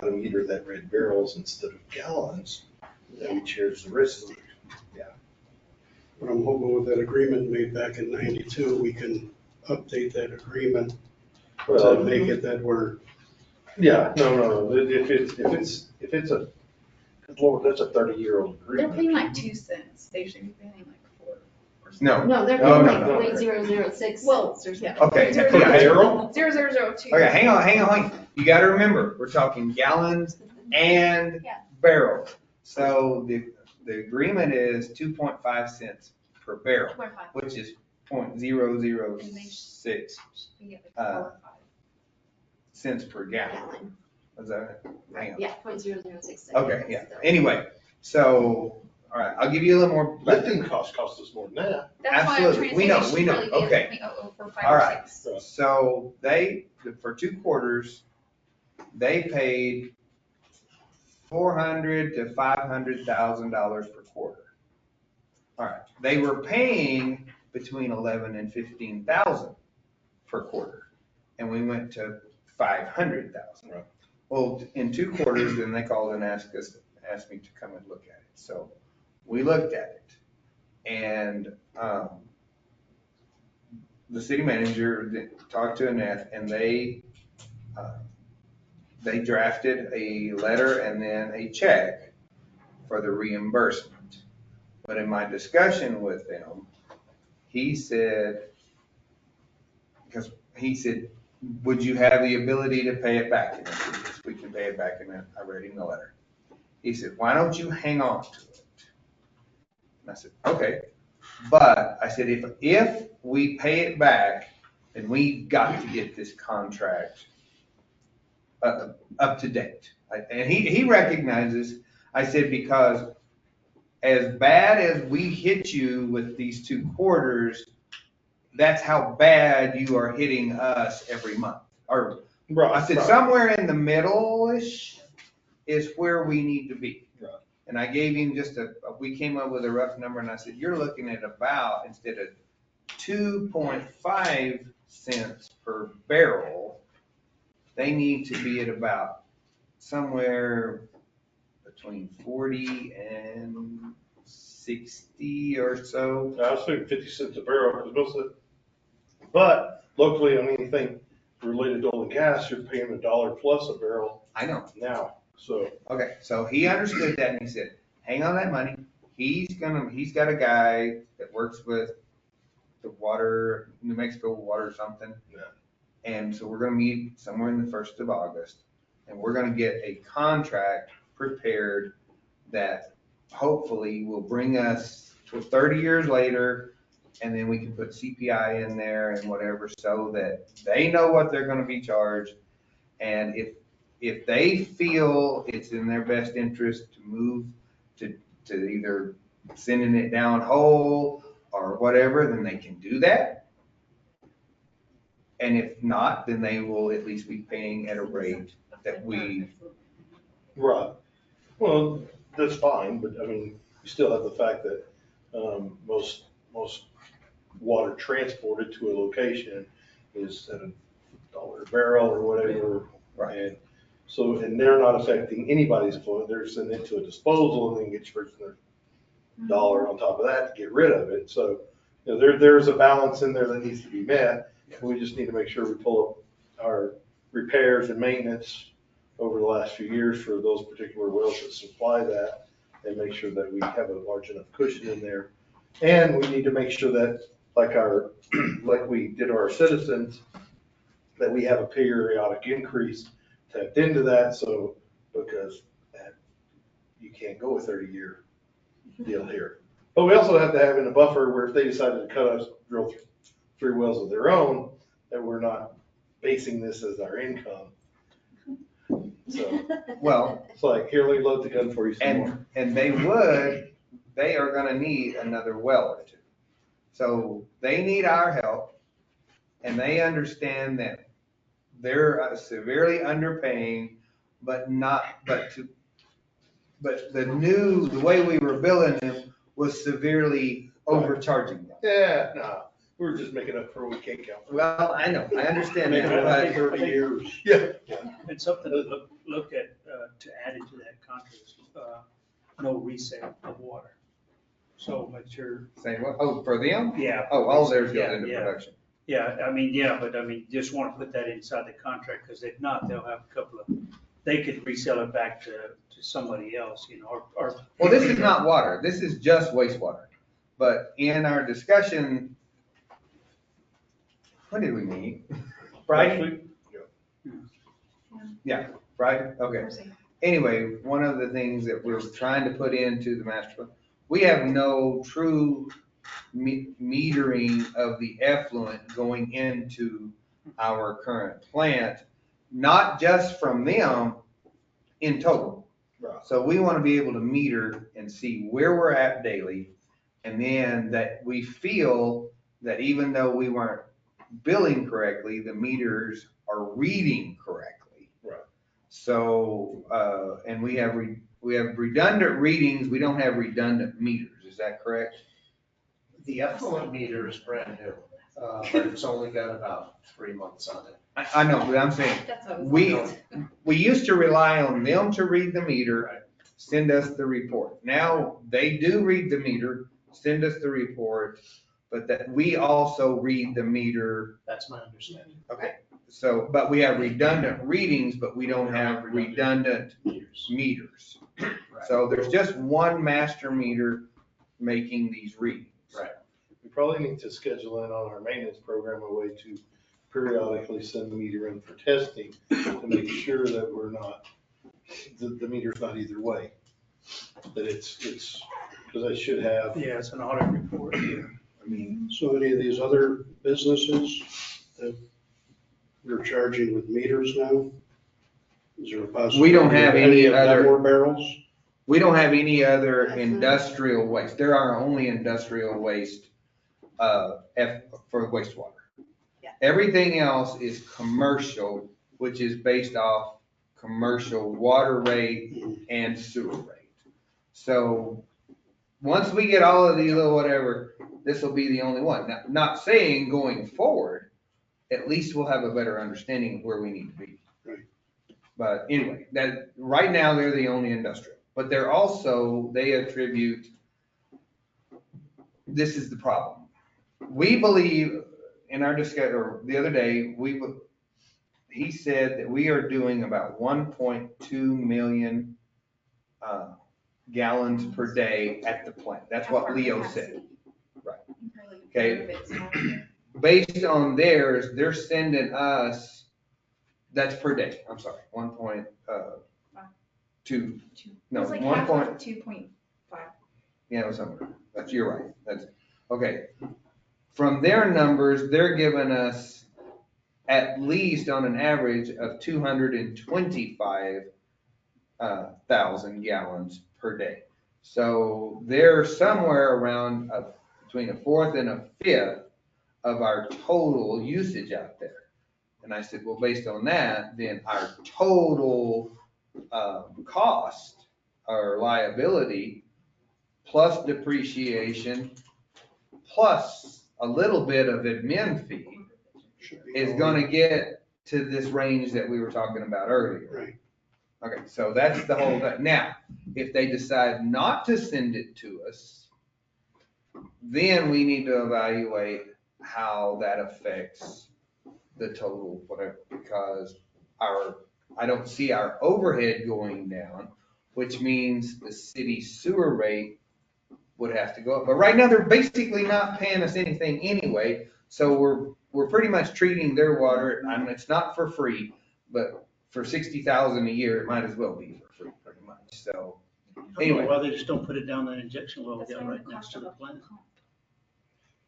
got a meter that read barrels instead of gallons. And we shares the risk. But I'm hoping with that agreement made back in 92, we can update that agreement to Well, make it that we're, yeah, no. If it's a, Lord, that's a 30-year-old They're agreement. paying like 2 cents. They should be paying like 4. No, No, they're No, paying no, like no. 0.006 Well, cents or something. okay, Zero, yeah, Barrel? 0002. okay, hang on. You gotta remember, we're talking gallons and Yeah. barrels. So the agreement is 2.5 cents per barrel, 2.5. which is 0.006 You get like Uh, 4 or 5. cents per gallon. Gallon. Is that it? Hang on. Yeah, 0.0066. Okay, yeah. Anyway, so, all right, I'll give you a little more. Lifting cost us more than that. That's why I'm trying to Absolutely. say We know, it should really be okay. at 0.045 All or right. 6. So for 2 quarters, they paid $400,000 to $500,000 per quarter. All right, they were paying between 11 and 15,000 per quarter, and we went to 500,000. Right. Well, in 2 quarters, then they called and asked me to come and look at it. So we looked at it, and the city manager talked to Annette, and they drafted a letter and then a check for the reimbursement. But in my discussion with them, he said, would you have the ability to pay it back? And I said, yes, we can pay it back. And I read him the letter. He said, why don't you hang on to it? And I said, okay. But I said, if we pay it back, then we got to get this contract up to date. And he recognizes, I said, because as bad as we hit you with these 2 quarters, that's how bad you are hitting us every month. Or I said, somewhere in the middle-ish is where we need to be. Right. And I gave him we came up with a rough number, and I said, you're looking at about, instead of 2.5 cents per barrel, they need to be at about somewhere between 40 and 60 or so. I was thinking 50 cents a barrel, because most of it, but locally on anything related to oil and gas, you're paying $1 plus a barrel I know. now, so. Okay, so he understood that, and he said, hang on that money. He's got a guy that works with the water, New Mexico water or something. Yeah. And so we're gonna meet somewhere in the 1st of August, and we're gonna get a contract prepared that hopefully will bring us to 30 years later, and then we can put CPI in there and whatever, so that they know what they're gonna be charged. And if they feel it's in their best interest to move to either sending it down whole or whatever, then they can do that. And if not, then they will at least be paying at a rate that we. Right. Well, that's fine, but I mean, you still have the fact that most water transported to a location is at $1 a barrel or whatever. Right. And so, and they're not affecting anybody's flow. They're sending it to a disposal and then get charged their $1 on top of that to get rid of it. So, you know, there's a balance in there that needs to be met. We just need to make sure we pull up our repairs and maintenance over the last few years for those particular wells that supply that, and make sure that we have a large enough cushion in there. And we need to make sure that, like we did our citizens, that we have a periodic increase tapped into that, so, because you can't go a 30-year deal here. But we also have to have in a buffer where if they decided to cut us, drill 3 wells of their own, that we're not basing this as our income. So, Well, it's like, here, let me load the gun for you some more. and they are gonna need another well or 2. So they need our help, and they understand that they're severely underpaying, but the way we were billing them was severely overcharging them. Yeah, no, we're just making up for what we can't count for. Well, I know, I understand Making that, it but up 30 years. Yeah. And something to look at, to add into that contract, no resale of water. So make sure, say what? Oh, for them? yeah. Oh, all theirs Yeah, goes into yeah. production. Yeah, but just want to put that inside the contract, because if not, they'll have a couple of, they could resell it back to somebody else, you know, or. Well, this is not water. This is just wastewater. But in our discussion, when did we meet? Friday? Yeah, Friday, okay. Anyway, one of the things that we're trying to put into the master plan, we have no true metering of the effluent going into our current plant, not just from them, in total. Right. So we want to be able to meter and see where we're at daily, and then that we feel that even though we weren't billing correctly, the meters are reading correctly. Right. So, and we have redundant readings, we don't have redundant meters, is that correct? The effluent meter is brand new, but it's only got about 3 months on it. I know, but I'm saying, That's what I was we, wondering. we used to rely on them to read the meter, send us the report. Now, they do read the meter, send us the report, but that we also read the meter. That's my understanding. Okay, so, but we have redundant readings, but we don't have redundant meters. So there's just one master meter making these readings. Right. We probably need to schedule in on our maintenance program a way to periodically send the meter in for testing to make sure that we're not, the meter's not either way. That it's, because I should have, Yeah, it's an audit report. I mean, So any of these other businesses that we're charging with meters now? Is there a possibility? We don't have any of that other- More barrels? We don't have any other industrial waste. There are only industrial waste, for wastewater. Yeah. Everything else is commercial, which is based off commercial water rate and sewer rate. So once we get all of these little whatever, this will be the only one. Now, not saying going forward, at least we'll have a better understanding of where we need to be. Right. But anyway, that, right now, they're the only industrial. But they're also, they attribute, this is the problem. We believe in our discussion, or the other day, he said that we are doing about 1.2 million gallons per day at the plant. That's what Leo said. Right. Okay. Based on theirs, they're sending us, that's per day, I'm sorry, 1.2. No, It's like 1 half point, of 2.5. yeah, it was somewhere. You're right. That's, okay. From their numbers, they're giving us at least on an average of 225,000 gallons per day. So they're somewhere around between a fourth and a fifth of our total usage out there. And I said, well, based on that, then our total cost or liability plus depreciation plus a little bit of admin fee is going to get to this range that we were talking about earlier. Right. Okay, so that's the whole thing. Now, if they decide not to send it to us, then we need to evaluate how that affects the total whatever, because I don't see our overhead going down, which means the city sewer rate would have to go up. But right now, they're basically not paying us anything anyway, so we're pretty much treating their water, I mean, it's not for free, but for 60,000 a year, it might as well be for free, pretty much, so. Anyway. Well, they just don't put it down that injection well we That's got why right the next cost to of the a plant. pump.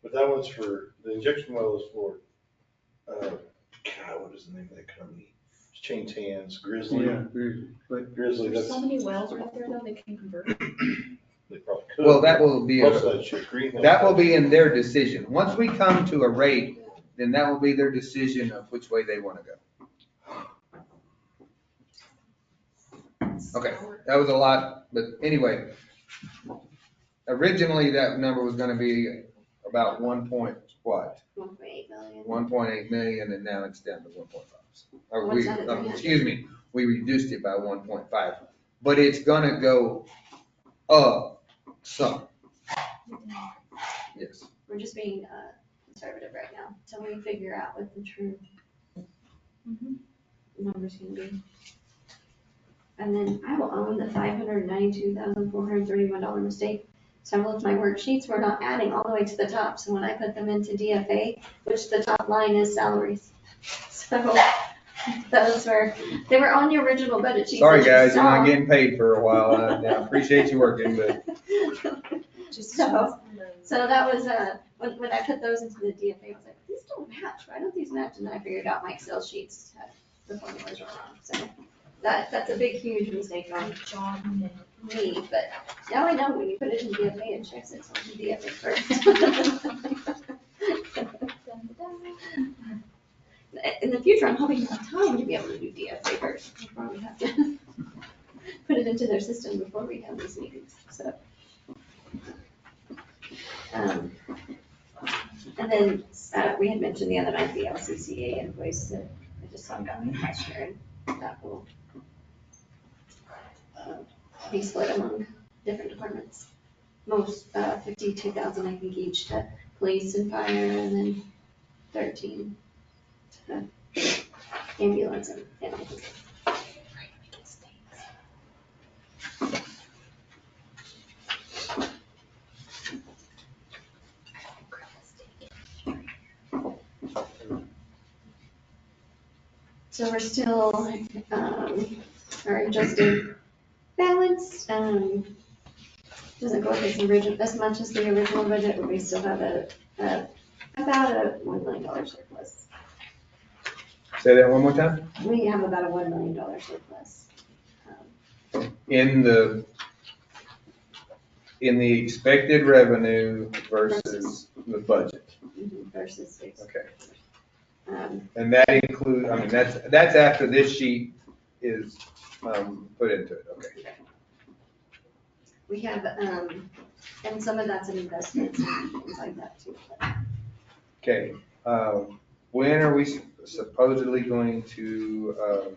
but that one's for, the injection well is for, God, what is the name of that company? It's changed hands, Grizzly. Yeah, but Grizzly, There's that's, so many wells right there though, they can convert. they probably could. Well, that will be, Most of that shit, greenhouse. that will be in their decision. Once we come to a rate, then that will be their decision of which way they want to go. Okay, that was a lot, but anyway. Originally, that number was gonna be about 1.8 million, and now it's down to 1.5. Or What's that at 300? excuse me, we reduced it by 1.5, but it's gonna go up some. Yes. We're just being conservative right now, until we figure out what the true numbers can be. And then I will own the $592,431 mistake. some of my worksheets were not adding all the way to the top. So when I put them into DFA, which the top line is salaries. So they were on the original budget sheet. Sorry, that you guys, you're saw. not getting paid for a while. I appreciate you working, but So that was, when I put those into the DFA, I was like, these don't match. Why don't these match? And then I figured out my Excel sheets, the formulas were wrong. So that's a big, huge mistake on me. But now I know when you put it in DFA, it checks it's on the DFA first. In the future, I'm hoping to have time to be able to do DFA first before we have to put it into their system before we have these meetings, so. And then, we had mentioned the other night, the LCCA invoice that I just saw got last year, and that will be split among different departments. Most, 52,000, I think, each to police and fire, and then 13 to ambulance and so we're still, our adjusted balance, doesn't go up as much as the original budget, but we still have about a $1 million surplus. say that one more time. We have about a $1 million surplus. In the expected revenue versus the budget. Versus six. Okay. And that includes, I mean, that's after this sheet is, put into it, okay. we have, and some of that's in investments and things like that too. Okay, when are we supposedly going to,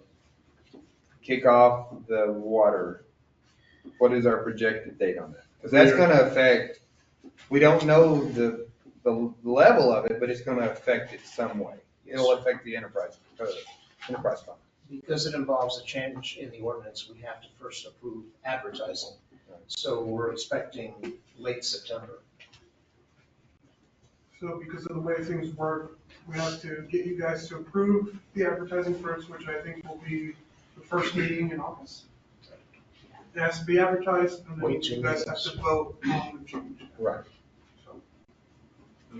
kick off the water? What is our projected date on that? Because that's gonna affect, we don't know the level of it, but it's gonna affect it some way. It'll affect the enterprise fund. Because it involves a change in the ordinance, we have to first approve advertising. So we're expecting late September. So because of the way things work, we have to get you guys to approve the advertising first, which I think will be the first meeting in August. It has to be advertised, and then Wait you 2 guys have meetings. to vote on the change. Right.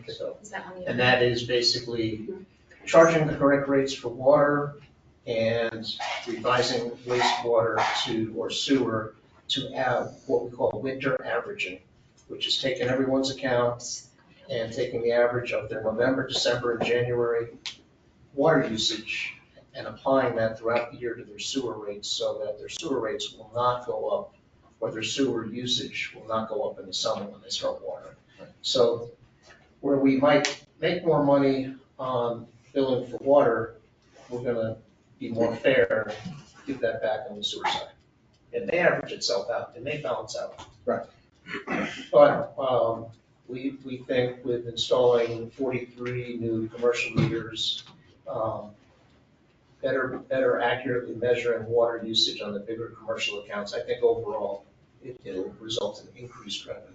So, Is that on the? and that is basically charging the correct rates for water and revising wastewater or sewer to have what we call winter averaging, which is taking everyone's account and taking the average of their November, December, and January water usage and applying that throughout the year to their sewer rates so that their sewer rates will not go up or their sewer usage will not go up in the summer when they start watering. So where we might make more money on billing for water, we're gonna be more fair, give that back on the sewer side. It may average itself out, it may balance out. Right. But, we think with installing 43 new commercial meters, better accurately measuring water usage on the bigger commercial accounts, I think overall, it'll result in increased revenue.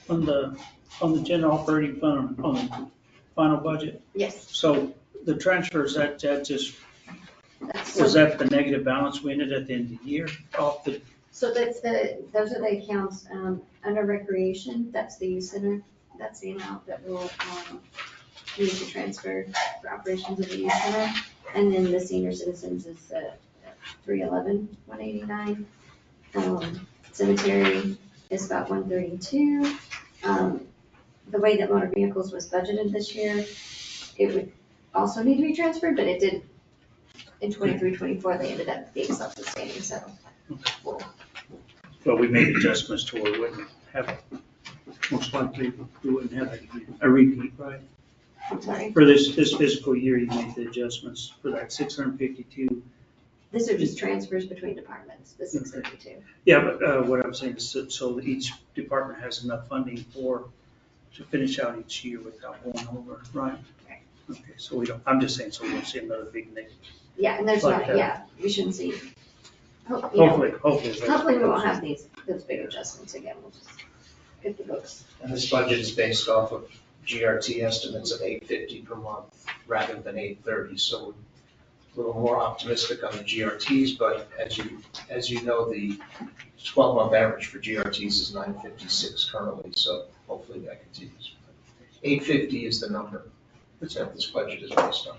On the general operating fund, on the final budget, Yes, so the transfers, that just, that's, was that the negative balance we ended at the end of the year off the, so those are the accounts, under recreation, that's the youth center, that's the amount that will, need to transfer for operations of the youth center. And then the senior citizens is, 311,189. Cemetery is about 132. The way that motor vehicles was budgeted this year, it would also need to be transferred, but it did, in 23-24, they ended up being self-sustaining, so. well, we made adjustments to where we wouldn't have it. Most likely, we wouldn't have it again, a repeat, right? I'm sorry, For this fiscal year, you made the adjustments for that 652. these are just transfers between departments, the 652. Yeah, but what I'm saying is so that each department has enough funding to finish out each year without going over, right? Right. Okay, so we don't, I'm just saying, so we don't see another big negative. Yeah, and there's Like not, that. yeah, we shouldn't see Hopefully we won't have those big adjustments again, we'll just get the books. And this budget is based off of GRT estimates of 850 per month rather than 830, so we're a little more optimistic on the GRTs, but as you know, the 12-month average for GRTs is 956 currently, so hopefully that continues. 850 is the number that this budget is based on.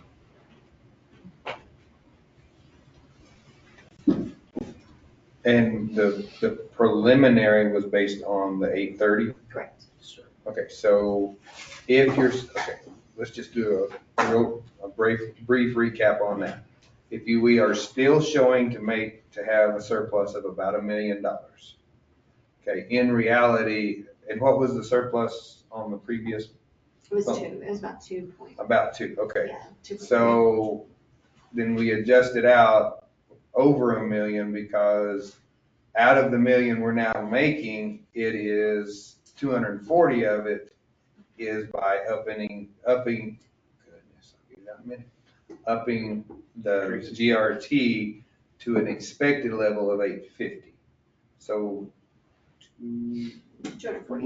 And the preliminary was based on the 830? Correct. Okay, so if you're, okay, let's just do a brief recap on that. We are still showing to have a surplus of about $1 million. Okay, in reality, and what was the surplus on the previous? It was about 2 point. About 2, okay. Yeah, 2. So then we adjusted out over $1 million because out of the $1 million we're now making, it is 240 of it is by upping, goodness, I'll give you that a minute, upping the GRT to an expected level of 850. So we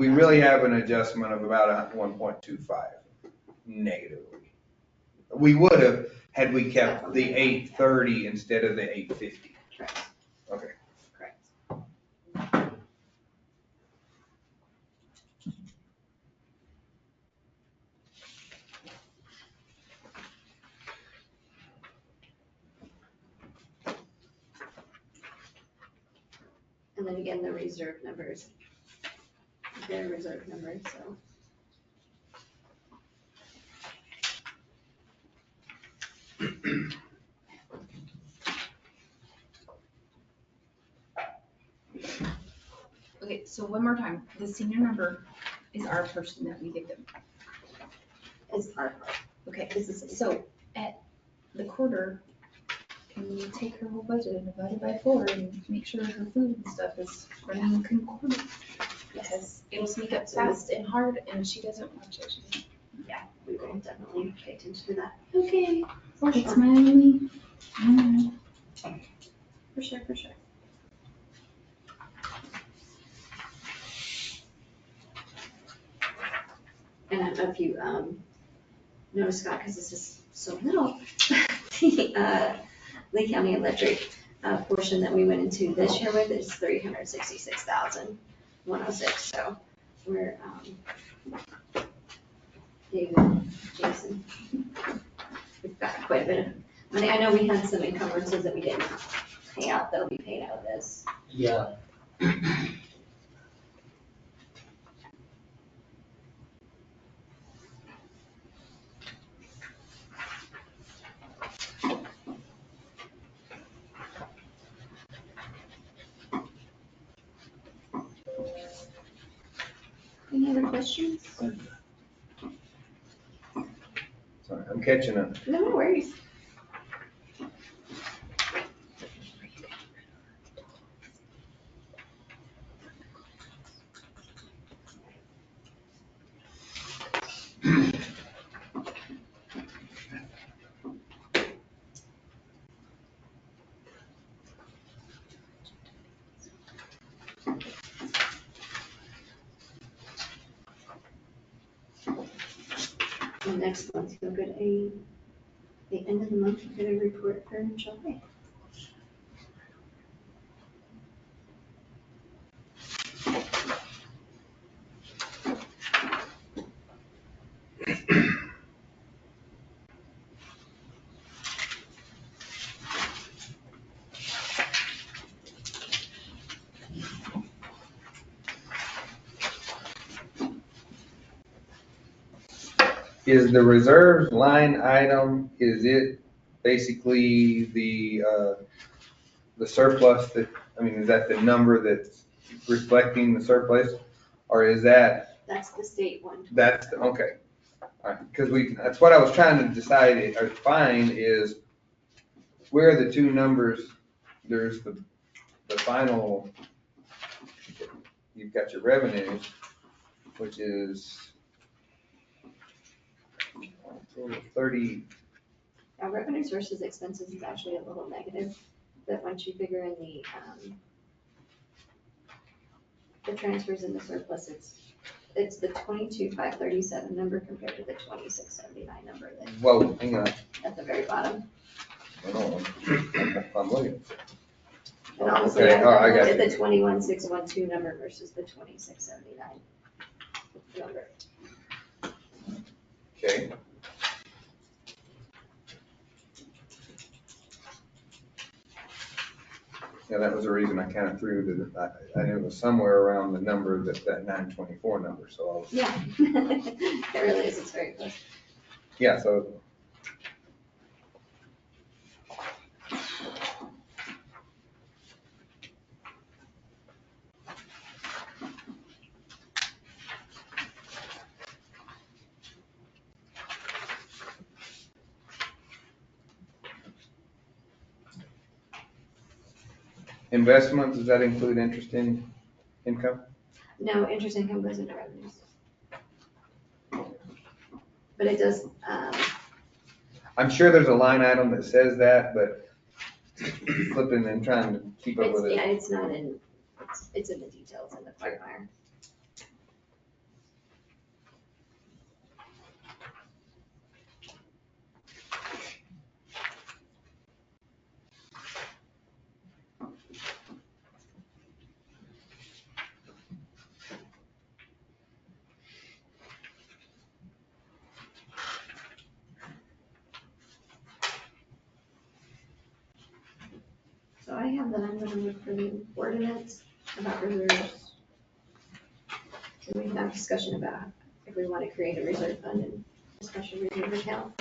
really have an adjustment of about 1.25 negatively. We would have had we kept the 830 instead of the 850. Correct. Okay. Correct. And then again, the reserve numbers, their reserve numbers, so. Okay, so one more time, the senior number is our person that we give them. Is our part. Okay, so at the quarter, can we take her whole budget and divide it by 4 and make sure her food and stuff is running concordant? Because it'll sneak up fast and hard and she doesn't watch it. Yeah, we will definitely pay attention to that. Okay. For It's sure. my only, For sure, for sure. And I don't know if you noticed, Scott, because this is so little, the Lee County Electric portion that we went into this year with is 366,106. So we're David, Jason, we've got quite a bit of money. I know we had some encumbrances that we didn't pay out, that'll be paid out of this. Yeah. Any other questions? Sorry, I'm catching up. No worries. And next month, you'll get the end of the month, you'll get a report for July. Is the reserves line item, is it basically the surplus that, is that the number that's reflecting the surplus? Or is that, That's the state one. okay. All right, because that's what I was trying to decide or find is where are the two numbers, there's the final, you've got your revenues, which is 30. Our revenues versus expenses is actually a little negative. that once you figure in the transfers and the surplus, it's the 22,537 number compared to the 2679 number that Whoa, hang on, at the very bottom. hold on, I'm looking. And honestly, Okay, I all right, I looked got at you. the 21612 number versus the 2679 number. Okay. Yeah, that was the reason I kind of threw I knew it was somewhere around the number that 924 number, so I was, Yeah, it really is, it's very close. yeah, so. Investments, does that include interest in income? No, interest income goes into revenues. But it does, I'm sure there's a line item that says that, but flipping and trying to keep up with yeah, it. it's not in, it's in the details in the quagmire. So I have that I'm gonna look for the ordinance about reserves. And we can have discussion about if we want to create a reserve fund and a special reserve account.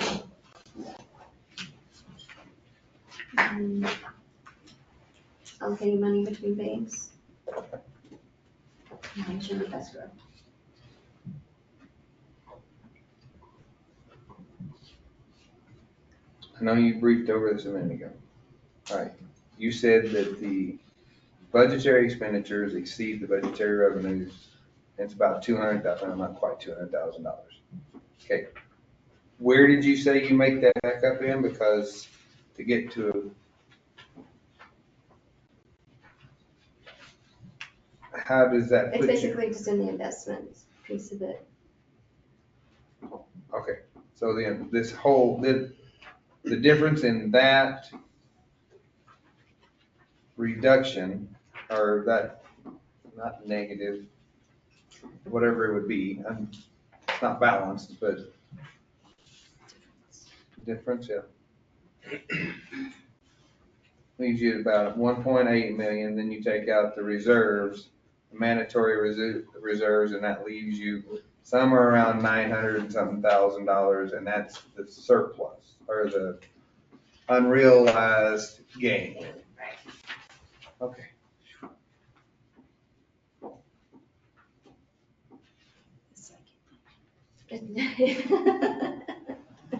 Allocating money between banks. And show the escrow. I know you briefed over this a minute ago. All right, you said that the budgetary expenditures exceed the budgetary revenues. It's about 200,000, not quite $200,000. Okay, where did you say you make that back up in? Because to get to, how does that It's put you? basically just in the investments piece of it. Okay, so then this whole, the difference in that reduction, or that, not negative, whatever it would be, it's not balanced, but difference, yeah. Leaves you at about 1.8 million, then you take out the reserves, the mandatory reserves, and that leaves you somewhere around 900 and something thousand dollars, and that's the surplus, or the unrealized gain. Okay.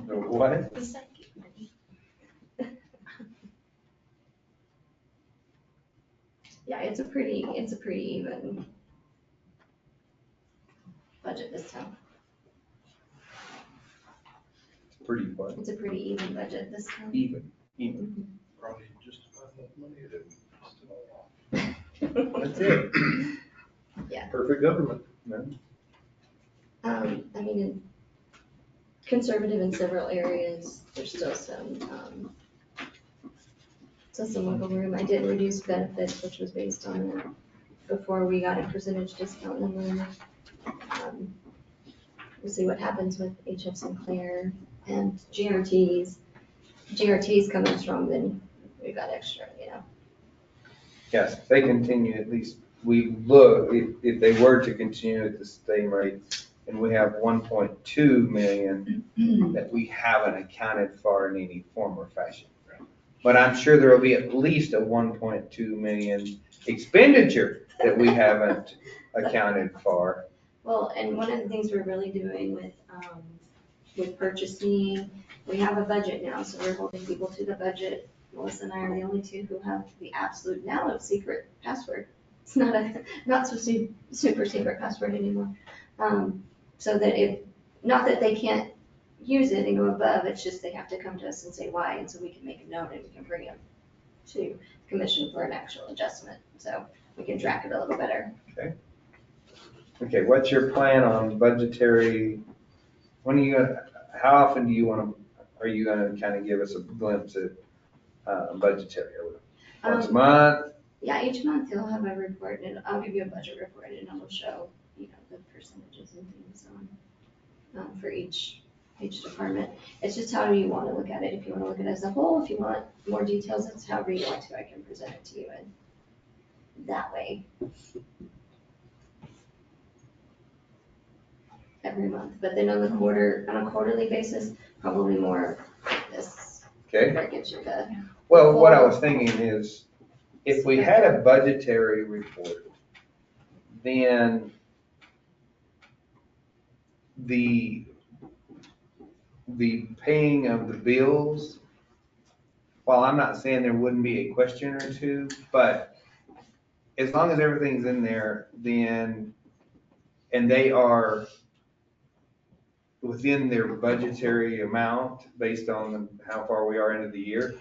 What? The psychic money. Yeah, it's a pretty even budget this time. Pretty what? It's a pretty even budget this time. Even. Probably just about enough money to. That's it. Yeah. Perfect government. No? I mean, conservative in several areas, there's still some wiggle room. I did reduce benefits, which was based on before we got a percentage discount, and then we'll see what happens with HF Sinclair and GRTs. GRTs coming strong, then we got extra, you know. Yes, if they continue, at least we look, if they were to continue at the same rate, and we have 1.2 million that we haven't accounted for in any form or fashion. But I'm sure there will be at least a 1.2 million expenditure that we haven't accounted for. Well, and one of the things we're really doing with purchasing, we have a budget now, so we're holding people to the budget. Melissa and I are the only two who have the absolute now secret password. It's not so super secret password anymore. So that not that they can't use it and go above, it's just they have to come to us and say why, and so we can make a note and we can bring them to commission for an actual adjustment, so we can track it a little better. Okay, what's your plan on budgetary, when are you gonna, how often do you wanna, are you gonna kind of give us a glimpse at, budgetary? Once a Um, month? Yeah, each month you'll have a report, and I'll give you a budget report, and it'll show, you know, the percentages and things on, for each department. It's just how you want to look at it. If you want to look at it as a whole, if you want more details, it's however you want to, I can present it to you in that way. Every month, but then on a quarterly basis, probably more this, Okay, that gives you the, well, what I was thinking is, if we had a budgetary report, then the paying of the bills, while I'm not saying there wouldn't be a question or two, but as long as everything's in there, then, and they are within their budgetary amount based on how far we are into the year,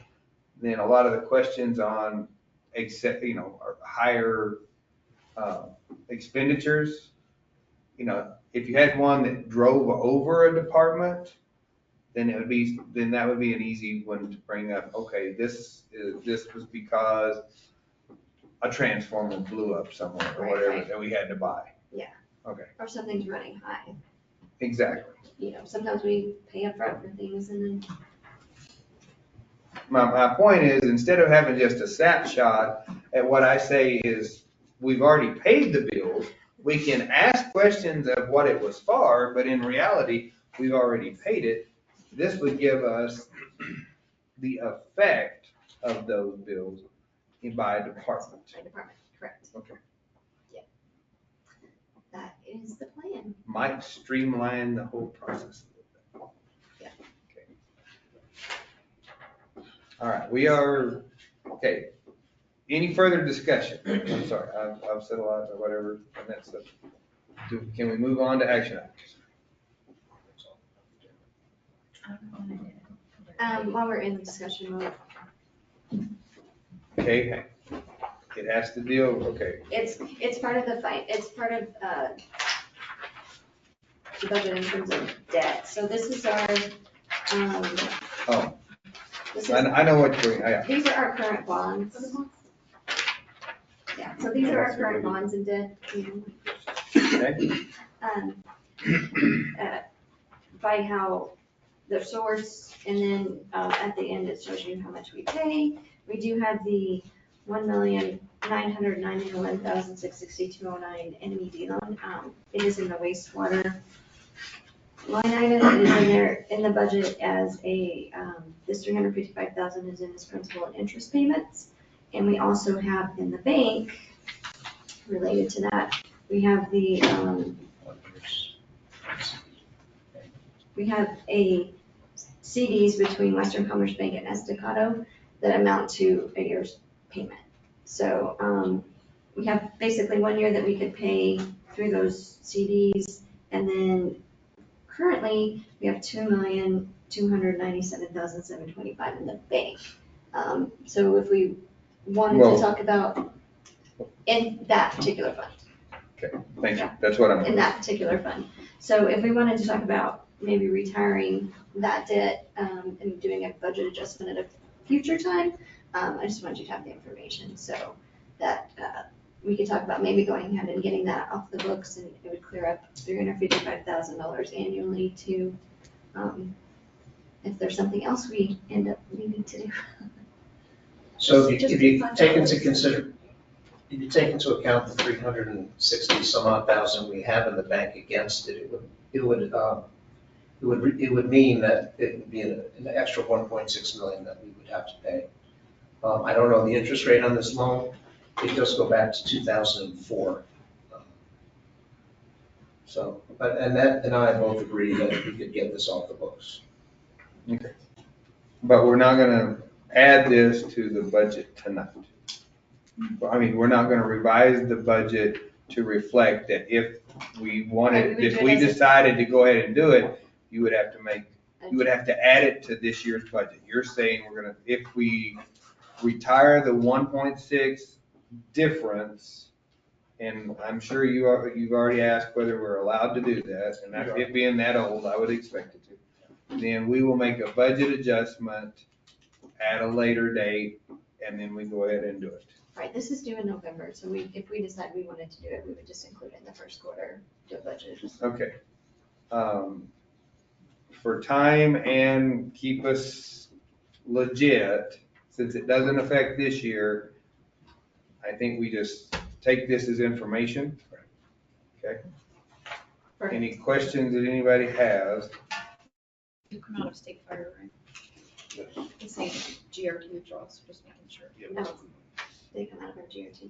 then a lot of the questions on except, you know, higher expenditures, you know, if you had one that drove over a department, then that would be an easy one to bring up. Okay, this was because a transformer blew up somewhere or whatever Right. that we had to buy. Yeah. Okay, or something's running high. exactly. You know, sometimes we pay upfront for things and then, My point is, instead of having just a snapshot at what I say is, we've already paid the bills, we can ask questions of what it was for, but in reality, we've already paid it. This would give us the effect of those bills by department. by department, correct. Okay. Yeah. That is the plan. Might streamline the whole process. Yeah. Okay. All right, we are, okay. Any further discussion? I'm sorry, I've said a lot or whatever, and that's the, can we move on to action items? While we're in the discussion mode, Okay, it has to deal, okay, it's part of it's part of, the budget in terms of debt. So this is our, oh, this I is, know what you're, yeah, these are our current bonds. Yeah, so these are our current bonds and debt. okay, Um, by how the source, and then, at the end, it shows you how much we pay. We do have the $1,991,662.09 NMED loan. It is in the wastewater line item. It is in there in the budget as a, this $355,000 is in this principal and interest payments. And we also have in the bank, related to that, we have the, we have a CDs between Western Commerce Bank and Estacado that amount to a year's payment. So, we have basically 1 year that we could pay through those CDs, and then currently, we have $2,297,725 in the bank. So if we wanted Well- to talk about in that particular fund, thank you, that's what I'm. in that particular fund. So if we wanted to talk about maybe retiring that debt, and doing a budget adjustment at a future time, I just want you to have the information so that, we could talk about maybe going ahead and getting that off the books, and it would clear up $355,000 annually to, if there's something else we end up needing to do. So Just if you $5. take into if you take into account the 360 some odd thousand we have in the bank against it, it would mean that it would be an extra 1.6 million that we would have to pay. I don't know the interest rate on this loan. It does go back to 2004. So, and that and I both agree that we could get this off the books. Okay. But we're not gonna add this to the budget tonight. I mean, we're not gonna revise the budget to reflect that if we wanted, Right, we would if do it we as a- decided to go ahead and do it, you would have to add it to this year's budget. You're saying we're gonna, if we retire the 1.6 difference. And I'm sure you've already asked whether we're allowed to do that, and that, it being that old, I would expect it to. Then we will make a budget adjustment at a later date, and then we go ahead and do it. Right, this is due in November, so if we decide we wanted to do it, we would just include it in the first quarter, do a budget adjustment. Okay. For time and keep us legit, since it doesn't affect this year, I think we just take this as information. Okay? Perfect. Any questions that anybody has? You come out of state fire, right? They say GRT withdrawals, just making sure. No, they come out of our GRT.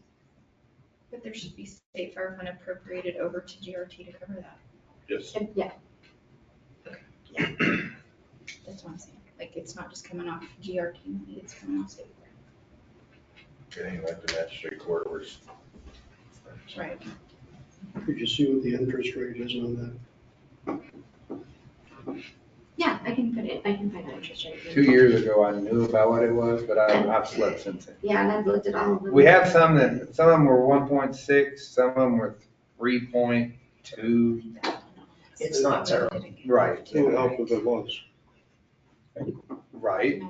But there should be state fire fund appropriated over to GRT to cover that. Yes. Yeah, That's what I'm saying. Like, it's not just coming off GRT money, it's coming off state fire. It ain't like the magistrate court where it's. Right. Could you see what the interest rate is on yeah, I can find out interest rate. 2 years ago, I knew about what it was, but I've slept since then. Yeah, and I've looked at all of them. We have some of them were 1.6, some of them were 3.2. It's not terrible. Right. that? It would help if it was. Right.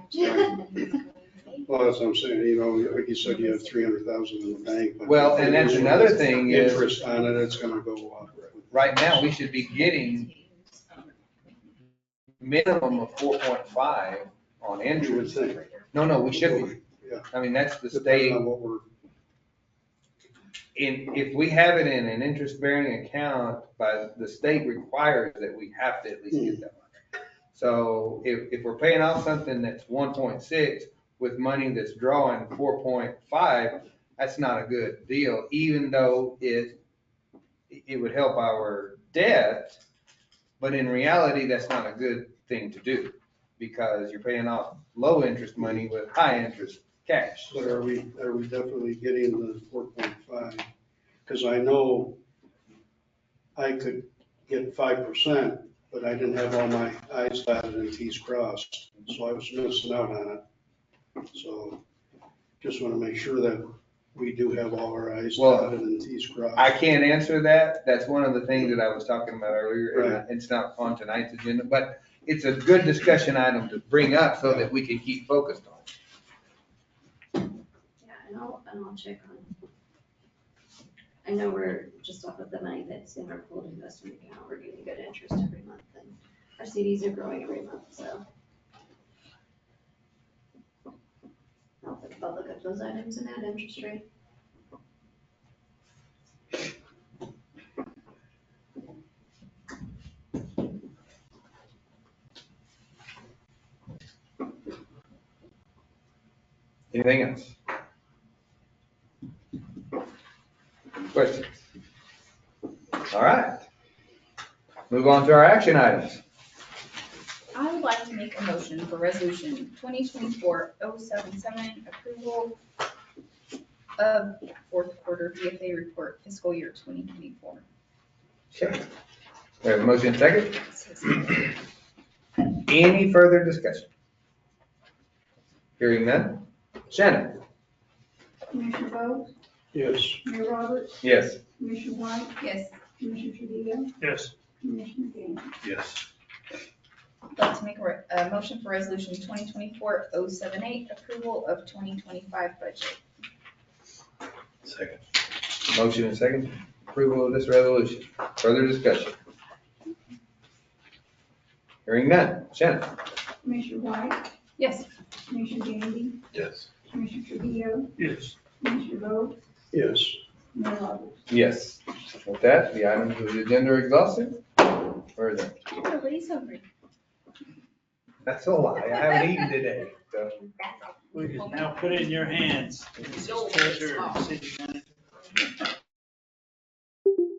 Well, that's what I'm saying, you know, like you said, you have 300,000 in the bank. but Well, and that's another thing is, Interest on it, it's gonna go up. right now, we should be getting minimum of 4.5 on You would interest. think. No, we should be. Yeah. I mean, that's the Depending state. on what we're, If we have it in an interest-bearing account, by the state requires that we have to at least get that much. So if we're paying off something that's 1.6 with money that's drawing 4.5, that's not a good deal, even though it would help our debt. But in reality, that's not a good thing to do, because you're paying off low interest money with high interest cash. but are we definitely getting the 4.5? Because I know I could get 5%, but I didn't have all my I's dotted and T's crossed, so I was missing out on it. So just want to make sure that we do have all our I's Well, dotted and T's crossed. I can't answer that. That's one of the things that I was talking about earlier, and Right. it's not on tonight's agenda, but it's a good discussion item to bring up so that we can keep focused on it. Yeah, and I'll check on. I know we're just off of the money that's in our pooled investment account, we're getting good interest every month, and our CDs are growing every month, so. I'll look up those items and add interest rate. Anything else? Questions? All right. Move on to our action items. I would like to make a motion for resolution 2024-077, approval of fourth quarter VFA report fiscal year 2024. Okay. We have a motion second. Any further discussion? Hearing none. Shannon? Commissioner Bowe, Yes. Mayor Roberts, Yes. Commissioner White, Yes. Commissioner Trujillo, Yes. Commissioner Gandy. Yes. I'd like to make a motion for resolution 2024-078, approval of 2025 budget. Second. Motion and second. Approval of this resolution. Further discussion? Hearing none. Shannon? Commissioner White, Yes. Commissioner Gandy, Yes. Commissioner Trujillo, Yes. Commissioner Bowe, Yes. Mayor Roberts. Yes. With that, the items of the agenda are exhausted. Where is it? Everybody's hungry. That's a lie. I haven't eaten today, so. We can now put it in your hands. This is treasurer, city manager.